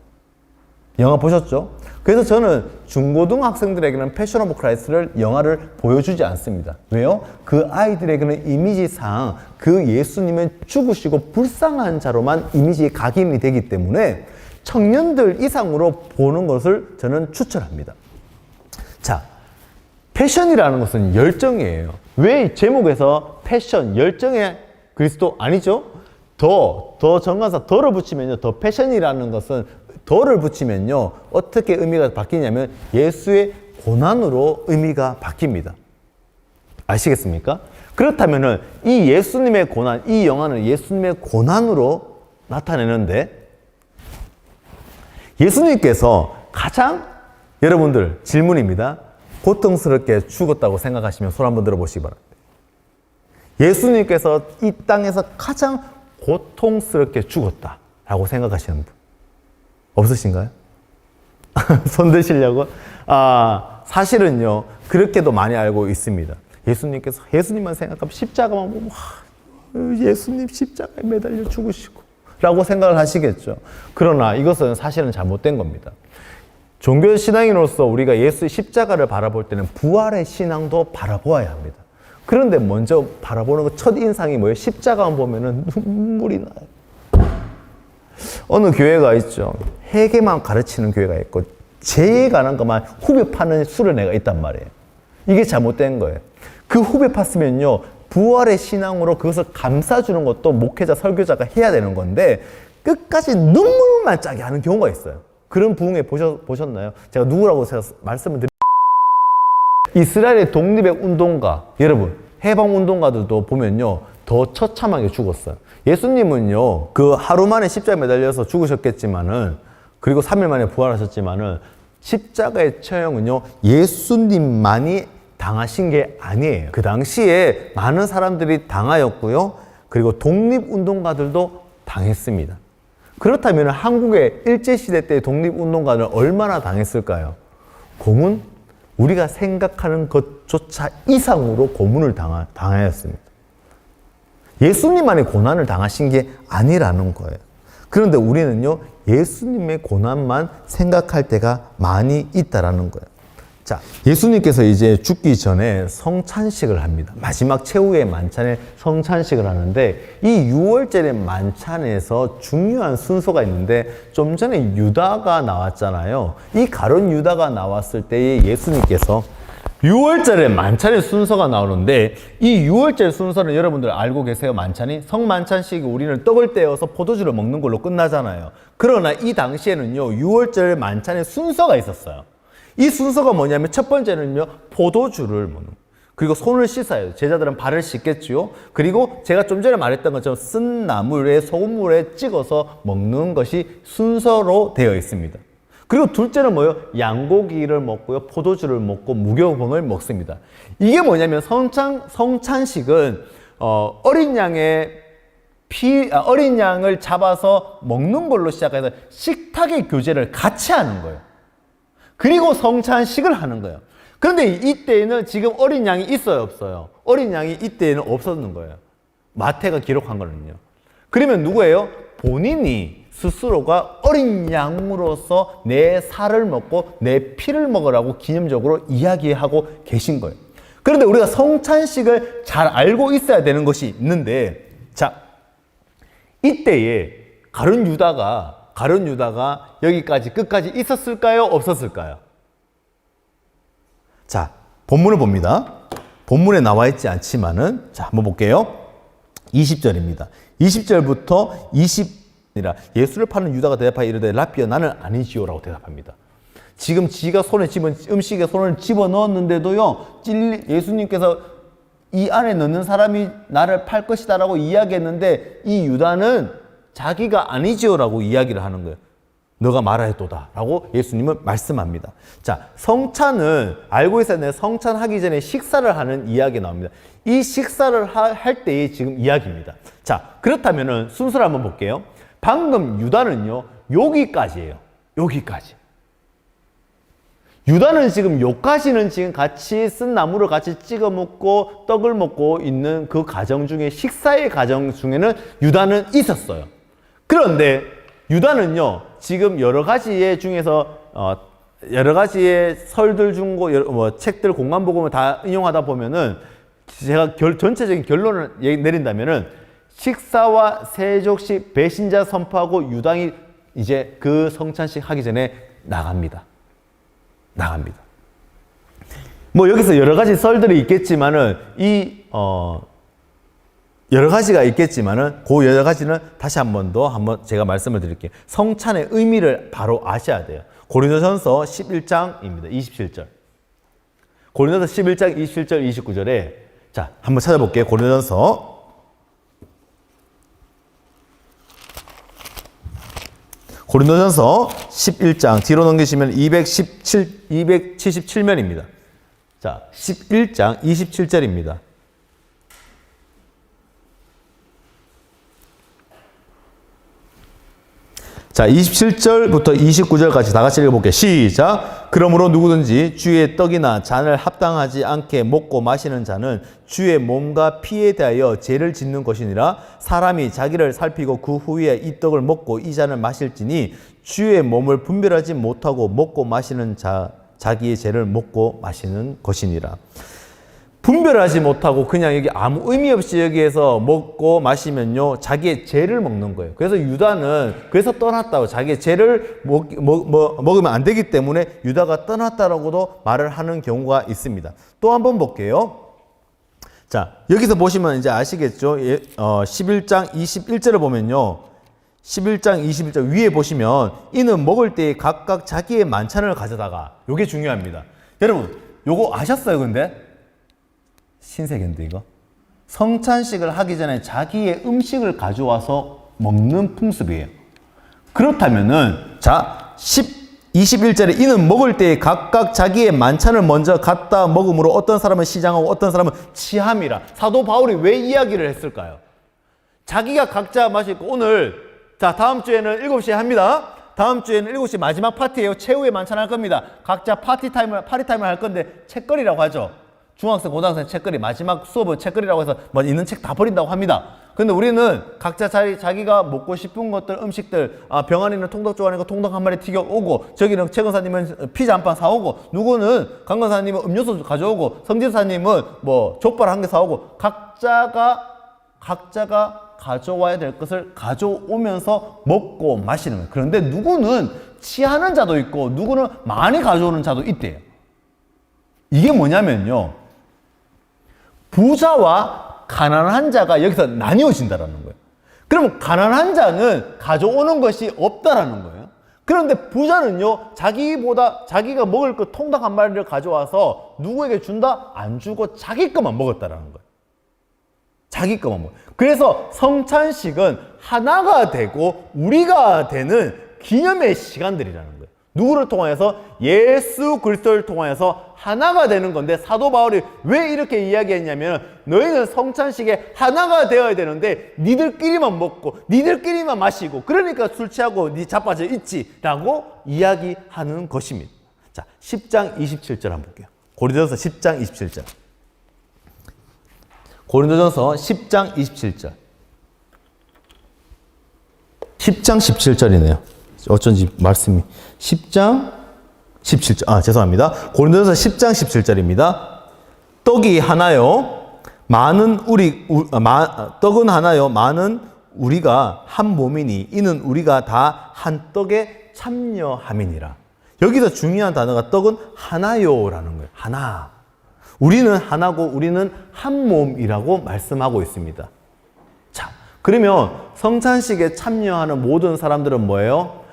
영화 보셨죠? 그래서 저는 중고등학생들에게는 패션 오브 크라이스트를 영화를 보여주지 않습니다. 왜요? 그 아이들에게는 이미지상 그 예수님은 죽으시고 불쌍한 자로만 이미지에 각인이 되기 때문에 청년들 이상으로 보는 것을 저는 추천합니다. 자, 패션이라는 것은 열정이에요. 왜 제목에서 패션, 열정의 그리스도 아니죠? 더 정관사 더를 붙이면요. 더 패션이라는 것은 더를 붙이면요. 어떻게 의미가 바뀌냐면 예수의 고난으로 의미가 바뀝니다. 아시겠습니까? 그렇다면은 이 예수님의 고난, 이 영화는 예수님의 고난으로 나타내는데 예수님께서 가장 여러분들 질문입니다. 고통스럽게 죽었다고 생각하시면 손 한번 들어보시기 바랍니다. 예수님께서 이 땅에서 가장 고통스럽게 죽었다라고 생각하시는 분 없으신가요? 손 드시려고? 사실은요 그렇게도 많이 알고 있습니다. 예수님께서 예수님만 생각하면 십자가만 보면 예수님 십자가에 매달려 죽으시고 라고 생각을 하시겠죠. 그러나 이것은 사실은 잘못된 겁니다. 종교 신앙인으로서 우리가 예수의 십자가를 바라볼 때는 부활의 신앙도 바라보아야 합니다. 그런데 먼저 바라보는 것 첫 인상이 뭐예요? 십자가만 보면은 눈물이 나요. 어느 교회가 있죠. 회개만 가르치는 교회가 있고 죄에 관한 것만 후벼 파는 수련회가 있단 말이에요. 이게 잘못된 거예요. 그 후벼 팠으면요 부활의 신앙으로 그것을 감싸주는 것도 목회자, 설교자가 해야 되는 건데 끝까지 눈물만 짜게 하는 경우가 있어요. 그런 부흥회 보셨나요? 제가 누구라고 제가 말씀을 드릴게요. 이스라엘의 독립의 운동가, 여러분 해방운동가들도 보면요 더 처참하게 죽었어요. 예수님은요 그 하루 만에 십자가에 매달려서 죽으셨겠지만은 그리고 3일 만에 부활하셨지만은 십자가의 처형은요 예수님만이 당하신 게 아니에요. 그 당시에 많은 사람들이 당하였고요. 그리고 독립운동가들도 당했습니다. 그렇다면 한국의 일제시대 때 독립운동가들은 얼마나 당했을까요? 고문? 우리가 생각하는 것조차 이상으로 고문을 당하였습니다. 예수님만의 고난을 당하신 게 아니라는 거예요. 그런데 우리는요, 예수님의 고난만 생각할 때가 많이 있다라는 거예요. 자, 예수님께서 이제 죽기 전에 성찬식을 합니다. 마지막 최후의 만찬에 성찬식을 하는데 이 6월절의 만찬에서 중요한 순서가 있는데 좀 전에 유다가 나왔잖아요. 이 가룟 유다가 나왔을 때에 예수님께서 6월절에 만찬의 순서가 나오는데 이 6월절 순서는 여러분들 알고 계세요? 만찬이? 성만찬식이 우리는 떡을 떼어서 포도주를 먹는 걸로 끝나잖아요. 그러나 이 당시에는요 6월절 만찬의 순서가 있었어요. 이 순서가 뭐냐면 첫 번째는요 포도주를 먹는, 그리고 손을 씻어야 돼요. 제자들은 발을 씻겠지요. 그리고 제가 좀 전에 말했던 것처럼 쓴 나물에 소금물에 찍어서 먹는 것이 순서로 되어 있습니다. 그리고 둘째는 뭐예요? 양고기를 먹고요, 포도주를 먹고 무교병을 먹습니다. 이게 뭐냐면 성찬식은 어린 양을 잡아서 먹는 걸로 시작해서 식탁의 교제를 같이 하는 거예요. 그리고 성찬식을 하는 거예요. 그런데 이때에는 지금 어린 양이 있어요, 없어요? 어린 양이 이때에는 없었는 거예요. 마태가 기록한 거는요. 그러면 누구예요? 본인이 스스로가 어린 양으로서 내 살을 먹고 내 피를 먹으라고 기념적으로 이야기하고 계신 거예요. 그런데 우리가 성찬식을 잘 알고 있어야 되는 것이 있는데, 자, 이때에 가룟 유다가 여기까지 끝까지 있었을까요? 없었을까요? 자, 본문을 봅니다. 본문에 나와 있지 않지만은, 자, 한번 볼게요. 20절입니다. 20절부터 20이라 예수를 파는 유다가 대답하여 이르되 라피여 나는 아니지요라고 대답합니다. 지금 지가 손에 집은 음식에 손을 집어 넣었는데도요, 예수님께서 이 안에 넣는 사람이 나를 팔 것이다라고 이야기했는데 이 유다는 자기가 아니지요라고 이야기를 하는 거예요. 너가 말하였도다 라고 예수님은 말씀합니다. 자, 성찬은 알고 있어야 되는데 성찬하기 전에 식사를 하는 이야기가 나옵니다. 이 식사를 할 때의 지금 이야기입니다. 자, 그렇다면은 순서를 한번 볼게요. 방금 유다는요 여기까지예요. 여기까지. 유다는 지금 여기까지는 지금 같이 쓴 나물을 같이 찍어 먹고 떡을 먹고 있는 그 가정 중에, 식사의 가정 중에는 유다는 있었어요. 그런데 유다는요 지금 여러 가지의 중에서 여러 가지의 설들 중고 책들 공간복음을 다 인용하다 보면은 제가 전체적인 결론을 내린다면은 식사와 세족식 배신자 선포하고 유당이 이제 그 성찬식 하기 전에 나갑니다. 뭐 여기서 여러 가지 썰들이 있겠지만은 여러 가지가 있겠지만은 그 여러 가지는 다시 한 번 제가 말씀을 드릴게요. 성찬의 의미를 바로 아셔야 돼요. 고린도전서 11장입니다. 27절. 고린도전서 11장 27절 29절에 자, 한번 찾아볼게요. 고린도전서 11장 뒤로 넘기시면 277면입니다. 자, 11장 27절입니다. 자, 27절부터 29절까지 다 같이 읽어볼게요. 시작! 그러므로 누구든지 주의 떡이나 잔을 합당하지 않게 먹고 마시는 자는 주의 몸과 피에 대하여 죄를 짓는 것이니라. 사람이 자기를 살피고 그 후에 이 떡을 먹고 이 잔을 마실지니 주의 몸을 분별하지 못하고 먹고 마시는 자기의 죄를 먹고 마시는 것이니라. 분별하지 못하고 그냥 여기 아무 의미 없이 여기에서 먹고 마시면요, 자기의 죄를 먹는 거예요. 그래서 유다는 그래서 떠났다고, 자기의 죄를 먹으면 안 되기 때문에 유다가 떠났다라고도 말을 하는 경우가 있습니다. 또 한번 볼게요. 자, 여기서 보시면 이제 아시겠죠? 11장 21절을 보면요, 11장 21절 위에 보시면 이는 먹을 때 각각 자기의 만찬을 가져다가, 요게 중요합니다. 여러분, 요거 아셨어요, 근데? 신세계인데 이거? 성찬식을 하기 전에 자기의 음식을 가져와서 먹는 풍습이에요. 그렇다면은 자, 21절에 이는 먹을 때 각각 자기의 만찬을 먼저 갖다 먹음으로 어떤 사람은 시장하고 어떤 사람은 취함이라. 사도 바울이 왜 이야기를 했을까요? 자기가 각자 마시고 오늘 자, 다음 주에는 7시에 합니다. 다음 주에는 7시 마지막 파티예요. 최후의 만찬 할 겁니다. 각자 파티타임을 할 건데 책거리라고 하죠. 중학생, 고등학생 책거리, 마지막 수업은 책거리라고 해서 뭐 있는 책 다 버린다고 합니다. 근데 우리는 각자 자기가 먹고 싶은 것들, 음식들, 병아리는 통닭 좋아하니까 통닭 한 마리 튀겨오고, 저기는 최 권사님은 피자 한 판 사오고, 누구는 강 권사님은 음료수 가져오고, 성진사님은 뭐 족발 한 개 사오고, 각자가 가져와야 될 것을 가져오면서 먹고 마시는 거예요. 그런데 누구는 취하는 자도 있고, 누구는 많이 가져오는 자도 있대요. 이게 뭐냐면요, 부자와 가난한 자가 여기서 나뉘어진다라는 거예요. 그러면 가난한 자는 가져오는 것이 없다라는 거예요. 그런데 부자는요, 자기가 먹을 그 통닭 한 마리를 가져와서 누구에게 준다? 안 주고 자기 것만 먹었다라는 거예요. 자기 것만 먹어요. 그래서 성찬식은 하나가 되고 우리가 되는 기념의 시간들이라는 거예요. 누구를 통하여서? 예수 그리스도를 통하여서 하나가 되는 건데, 사도 바울이 왜 이렇게 이야기했냐면, 너희는 성찬식에 하나가 되어야 되는데 니들끼리만 먹고 니들끼리만 마시고 그러니까 술 취하고 니 자빠져 있지 라고 이야기하는 것입니다. 자, 10장 27절 한번 볼게요. 고린도전서 10장 27절. 고린도전서 10장 27절. 10장 17절이네요. 어쩐지 말씀이 10장 17절, 죄송합니다. 고린도전서 10장 17절입니다. 떡이 하나요, 떡은 하나요, 많은 우리가 한 몸이니 이는 우리가 다 한 떡에 참여함이니라. 여기서 중요한 단어가 떡은 하나요라는 거예요. 하나. 우리는 하나고 우리는 한 몸이라고 말씀하고 있습니다. 자, 그러면 성찬식에 참여하는 모든 사람들은 뭐예요?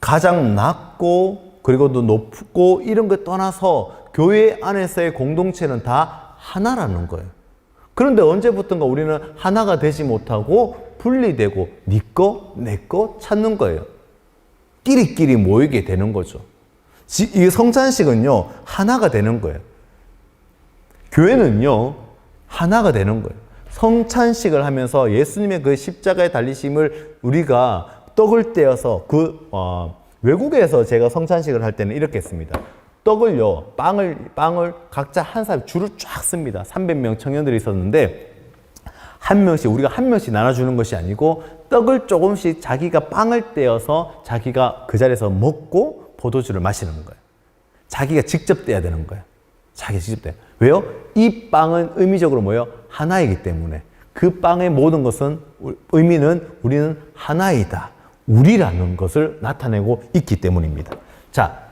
가장 낮고 그리고 또 높고 이런 거 떠나서 교회 안에서의 공동체는 다 하나라는 거예요. 그런데 언제부턴가 우리는 하나가 되지 못하고 분리되고 네 거, 내 거 찾는 거예요. 끼리끼리 모이게 되는 거죠. 이 성찬식은요, 하나가 되는 거예요. 교회는요, 하나가 되는 거예요. 성찬식을 하면서 예수님의 그 십자가에 달리심을 우리가 떡을 떼어서 외국에서 제가 성찬식을 할 때는 이렇게 했습니다. 떡을요, 빵을 각자 한 사람 줄을 쫙 씁니다. 300명 청년들이 있었는데 우리가 한 명씩 나눠주는 것이 아니고 떡을 조금씩 자기가 빵을 떼어서 자기가 그 자리에서 먹고 포도주를 마시는 거예요. 자기가 직접 떼야 되는 거예요. 자기가 직접 떼요. 왜요? 이 빵은 의미적으로 뭐예요? 하나이기 때문에. 그 빵의 모든 것은 의미는 우리는 하나이다. 우리라는 것을 나타내고 있기 때문입니다. 자,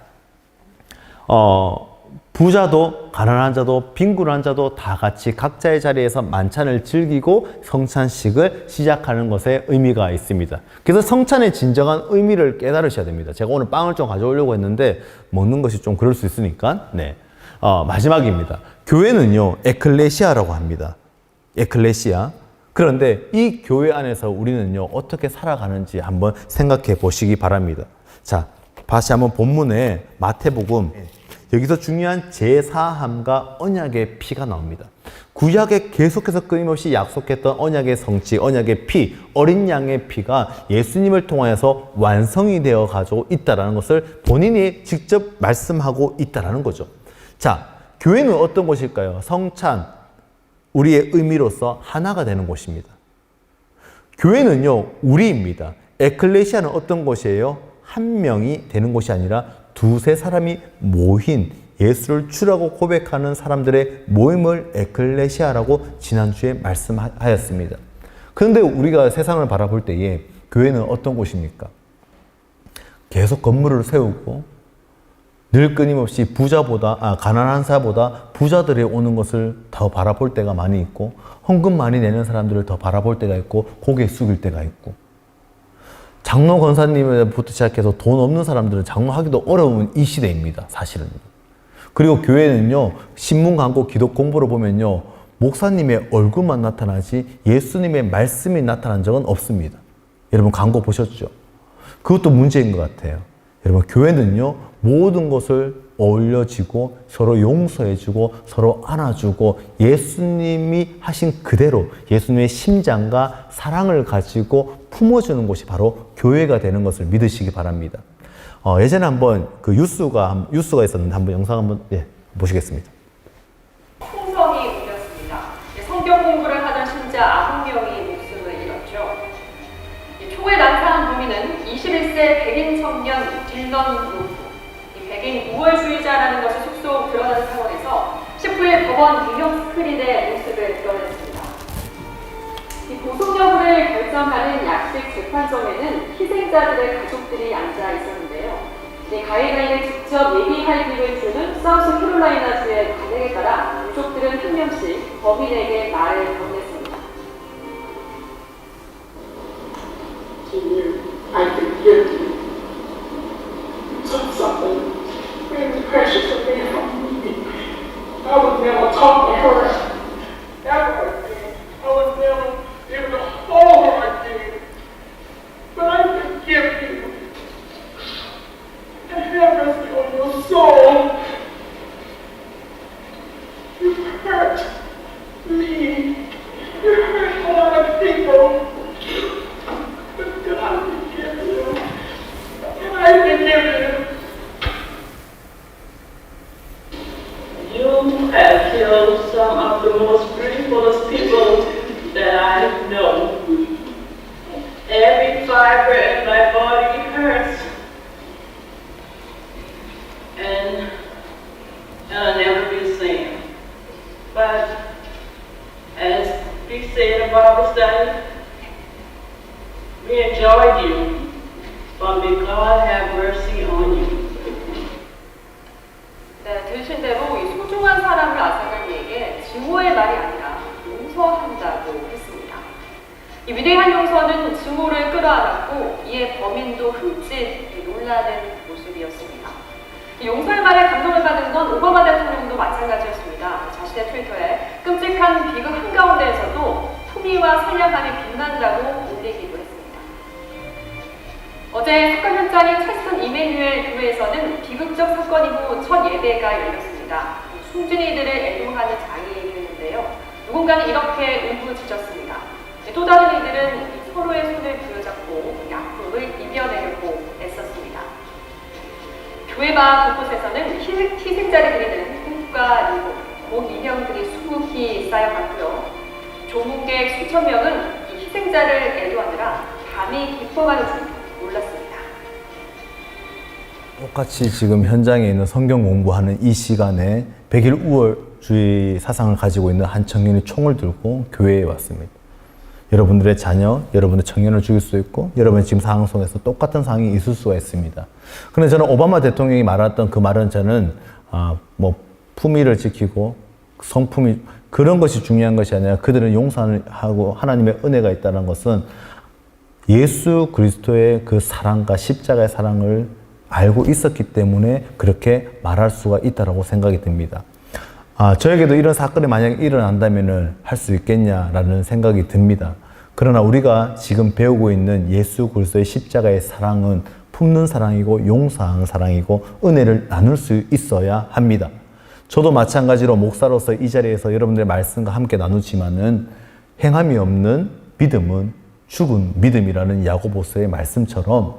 부자도 가난한 자도 빈곤한 자도 다 같이 각자의 자리에서 만찬을 즐기고 성찬식을 시작하는 것에 의미가 있습니다. 그래서 성찬의 진정한 의미를 깨달으셔야 됩니다. 제가 오늘 빵을 좀 가져오려고 했는데 먹는 것이 좀 그럴 수 있으니까 마지막입니다. 교회는요 에클레시아라고 합니다. 에클레시아. 그런데 이 교회 안에서 우리는요 어떻게 살아가는지 한번 생각해 보시기 바랍니다. 자, 다시 한번 본문에 마태복음, 여기서 중요한 제사함과 언약의 피가 나옵니다. 구약에 계속해서 끊임없이 약속했던 언약의 성취, 언약의 피, 어린 양의 피가 예수님을 통하여서 완성이 되어 가지고 있다는 것을 본인이 직접 말씀하고 있다는 거죠. 자, 교회는 어떤 곳일까요? 성찬, 우리의 의미로서 하나가 되는 곳입니다. 교회는요, 우리입니다. 에클레시아는 어떤 곳이에요? 한 명이 되는 곳이 아니라 두세 사람이 모인 예수를 주라고 고백하는 사람들의 모임을 에클레시아라고 지난주에 말씀하였습니다. 그런데 우리가 세상을 바라볼 때에 교회는 어떤 곳입니까? 계속 건물을 세우고 늘 끊임없이 가난한 자보다 부자들이 오는 것을 더 바라볼 때가 많이 있고, 헌금 많이 내는 사람들을 더 바라볼 때가 있고, 고개 숙일 때가 있고, 장로 권사님부터 시작해서 돈 없는 사람들은 장로하기도 어려운 이 시대입니다, 사실은. 그리고 교회는요, 신문 광고 기독 공부를 보면요, 목사님의 얼굴만 나타나지 예수님의 말씀이 나타난 적은 없습니다. 여러분 광고 보셨죠? 그것도 문제인 것 같아요. 여러분, 교회는요 모든 것을 어울려지고 서로 용서해주고 서로 안아주고 예수님이 하신 그대로 예수님의 심장과 사랑을 가지고 품어주는 곳이 바로 교회가 되는 것을 믿으시기 바랍니다. 예전에 한번 그 뉴스가 있었는데 한번 영상 한번 보시겠습니다. 풍성이 울렸습니다. 성경 공부를 하던 신자 9명이 목숨을 잃었죠. 총을 난사한 범인은 21세 백인 청년 딜런 로프. 백인 우월주의자라는 것이 속속 드러난 상황에서 19일 법원 대형 스크린의 모습을 드러냈습니다. 이 고속 여부를 결정하는 약식 재판정에는 희생자들의 가족들이 앉아 있었는데요. 가해자에게 직접 예비할비를 주는 사우스캐롤라이나주의 관행에 따라 유족들은 한 명씩 범인에게 말을 건넸습니다. I forgive you. You took something really precious of me from me. I would never talk to her ever again. I would never be able to hold her again. But I forgive you. And have mercy on your soul. You hurt me. You hurt a lot of people. But God forgive you. And I forgive you. You have killed some of the most beautiful people that I know. Every fiber in my body hurts. And I'll never be the same. But as we say in the Bible study, we enjoyed you, but may God have mercy on you. 네, 들으신 대로 이 소중한 사람을 앗아간 이에게 증오의 말이 아니라 용서한다고 했습니다. 이 위대한 용서는 증오를 끌어안았고 이에 범인도 흠칫 놀라는 모습이었습니다. 이 용서의 말에 감동을 받은 건 오바마 대통령도 마찬가지였습니다. 자신의 트위터에 끔찍한 비극 한가운데에서도 품위와 선량함이 빛난다고 올리기도 했습니다. 어제 사건 현장인 찰스턴 이메뉴엘 교회에서는 비극적 사건 이후 첫 예배가 열렸습니다. 숨진이들을 애도하는 장이 됐는데요. 누군가는 이렇게 울부짖었습니다. 또 다른 이들은 서로의 손을 부여잡고 아픔을 이겨내려고 애썼습니다. 교회 마을 곳곳에서는 희생자를 그리는 꿈과 목 인형들이 수북히 쌓여갔고요. 조문객 수천 명은 이 희생자를 애도하느라 밤이 깊어가는 중 몰랐습니다. 똑같이 지금 현장에 있는 성경 공부하는 이 시간에 백일 우월주의 사상을 가지고 있는 한 청년이 총을 들고 교회에 왔습니다. 여러분들의 자녀, 여러분의 청년을 죽일 수도 있고 여러분의 지금 상황 속에서 똑같은 상황이 있을 수가 있습니다. 그런데 저는 오바마 대통령이 말했던 그 말은 저는 뭐 품위를 지키고 성품이 그런 것이 중요한 것이 아니라 그들은 용서를 하고 하나님의 은혜가 있다는 것은 예수 그리스도의 그 사랑과 십자가의 사랑을 알고 있었기 때문에 그렇게 말할 수가 있다고 생각이 듭니다. 저에게도 이런 사건이 만약에 일어난다면 할 수 있겠냐라는 생각이 듭니다. 그러나 우리가 지금 배우고 있는 예수 그리스도의 십자가의 사랑은 품는 사랑이고 용서하는 사랑이고 은혜를 나눌 수 있어야 합니다. 저도 마찬가지로 목사로서 이 자리에서 여러분들의 말씀과 함께 나누지만은 행함이 없는 믿음은 죽은 믿음이라는 야고보서의 말씀처럼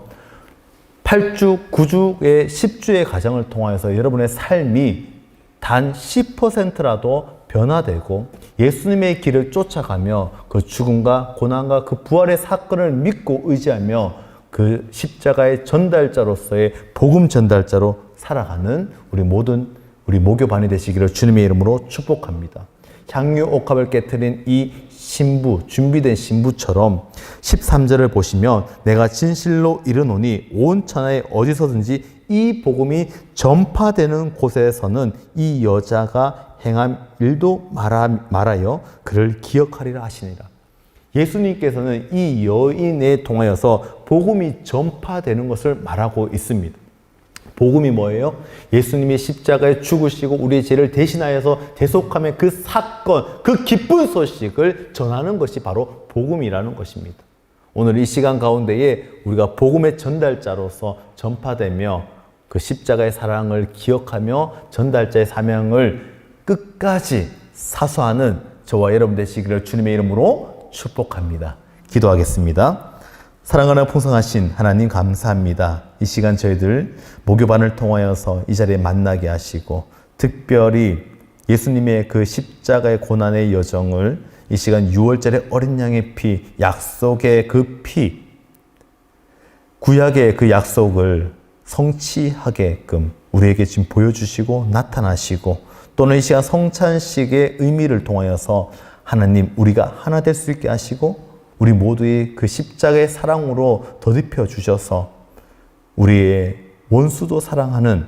8주, 9주의 10주의 과정을 통하여서 여러분의 삶이 단 10%라도 변화되고 예수님의 길을 쫓아가며 그 죽음과 고난과 그 부활의 사건을 믿고 의지하며 그 십자가의 전달자로서의 복음 전달자로 살아가는 우리 모교반이 되시기를 주님의 이름으로 축복합니다. 향유 옥합을 깨트린 이 신부, 준비된 신부처럼 13절을 보시면 내가 진실로 이르노니 온 천하에 어디서든지 이 복음이 전파되는 곳에서는 이 여자가 행한 일도 말하여 그를 기억하리라 하시니라. 예수님께서는 이 여인에 통하여서 복음이 전파되는 것을 말하고 있습니다. 복음이 뭐예요? 예수님이 십자가에 죽으시고 우리의 죄를 대신하여서 대속함의 그 사건, 그 기쁜 소식을 전하는 것이 바로 복음이라는 것입니다. 오늘 이 시간 가운데에 우리가 복음의 전달자로서 전파되며 그 십자가의 사랑을 기억하며 전달자의 사명을 끝까지 사수하는 저와 여러분 되시기를 주님의 이름으로 축복합니다. 기도하겠습니다. 사랑하는 풍성하신 하나님 감사합니다. 이 시간 저희들 모교반을 통하여서 이 자리에 만나게 하시고 특별히 예수님의 그 십자가의 고난의 여정을 이 시간 6월절의 어린 양의 피, 약속의 그 피, 구약의 그 약속을 성취하게끔 우리에게 지금 보여주시고 나타나시고 또는 이 시간 성찬식의 의미를 통하여서 하나님 우리가 하나 될 수 있게 하시고 우리 모두의 그 십자가의 사랑으로 더듬혀 주셔서 우리의 원수도 사랑하는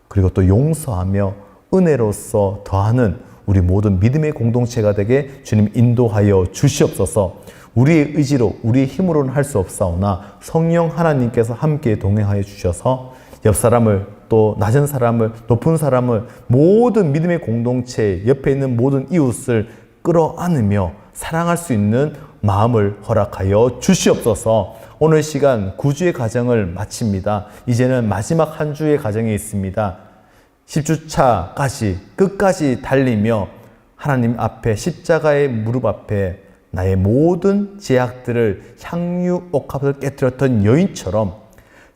그리고 또 용서하며 은혜로서 더하는 우리 모든 믿음의 공동체가 되게 주님 인도하여 주시옵소서. 우리의 의지로 우리의 힘으로는 할 수 없사오나 성령 하나님께서 함께 동행하여 주셔서 옆 사람을 또 낮은 사람을 높은 사람을 모든 믿음의 공동체 옆에 있는 모든 이웃을 끌어안으며 사랑할 수 있는 마음을 허락하여 주시옵소서. 오늘 시간 9주의 과정을 마칩니다. 이제는 마지막 한 주의 과정이 있습니다. 10주차까지 끝까지 달리며 하나님 앞에 십자가의 무릎 앞에 나의 모든 제약들을 향유 옥합을 깨뜨렸던 여인처럼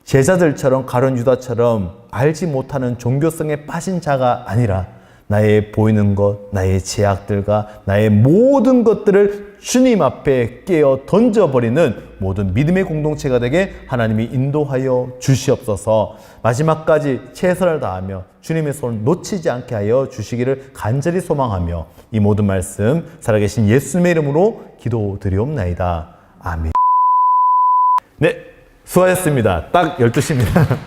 제자들처럼 가룟 유다처럼 알지 못하는 종교성에 빠진 자가 아니라 나의 보이는 것, 나의 제약들과 나의 모든 것들을 주님 앞에 깨어 던져버리는 모든 믿음의 공동체가 되게 하나님이 인도하여 주시옵소서. 마지막까지 최선을 다하며 주님의 손을 놓치지 않게 하여 주시기를 간절히 소망하며 이 모든 말씀 살아계신 예수님의 이름으로 기도드리옵나이다. 아멘. 네, 수고하셨습니다. 딱 12시입니다.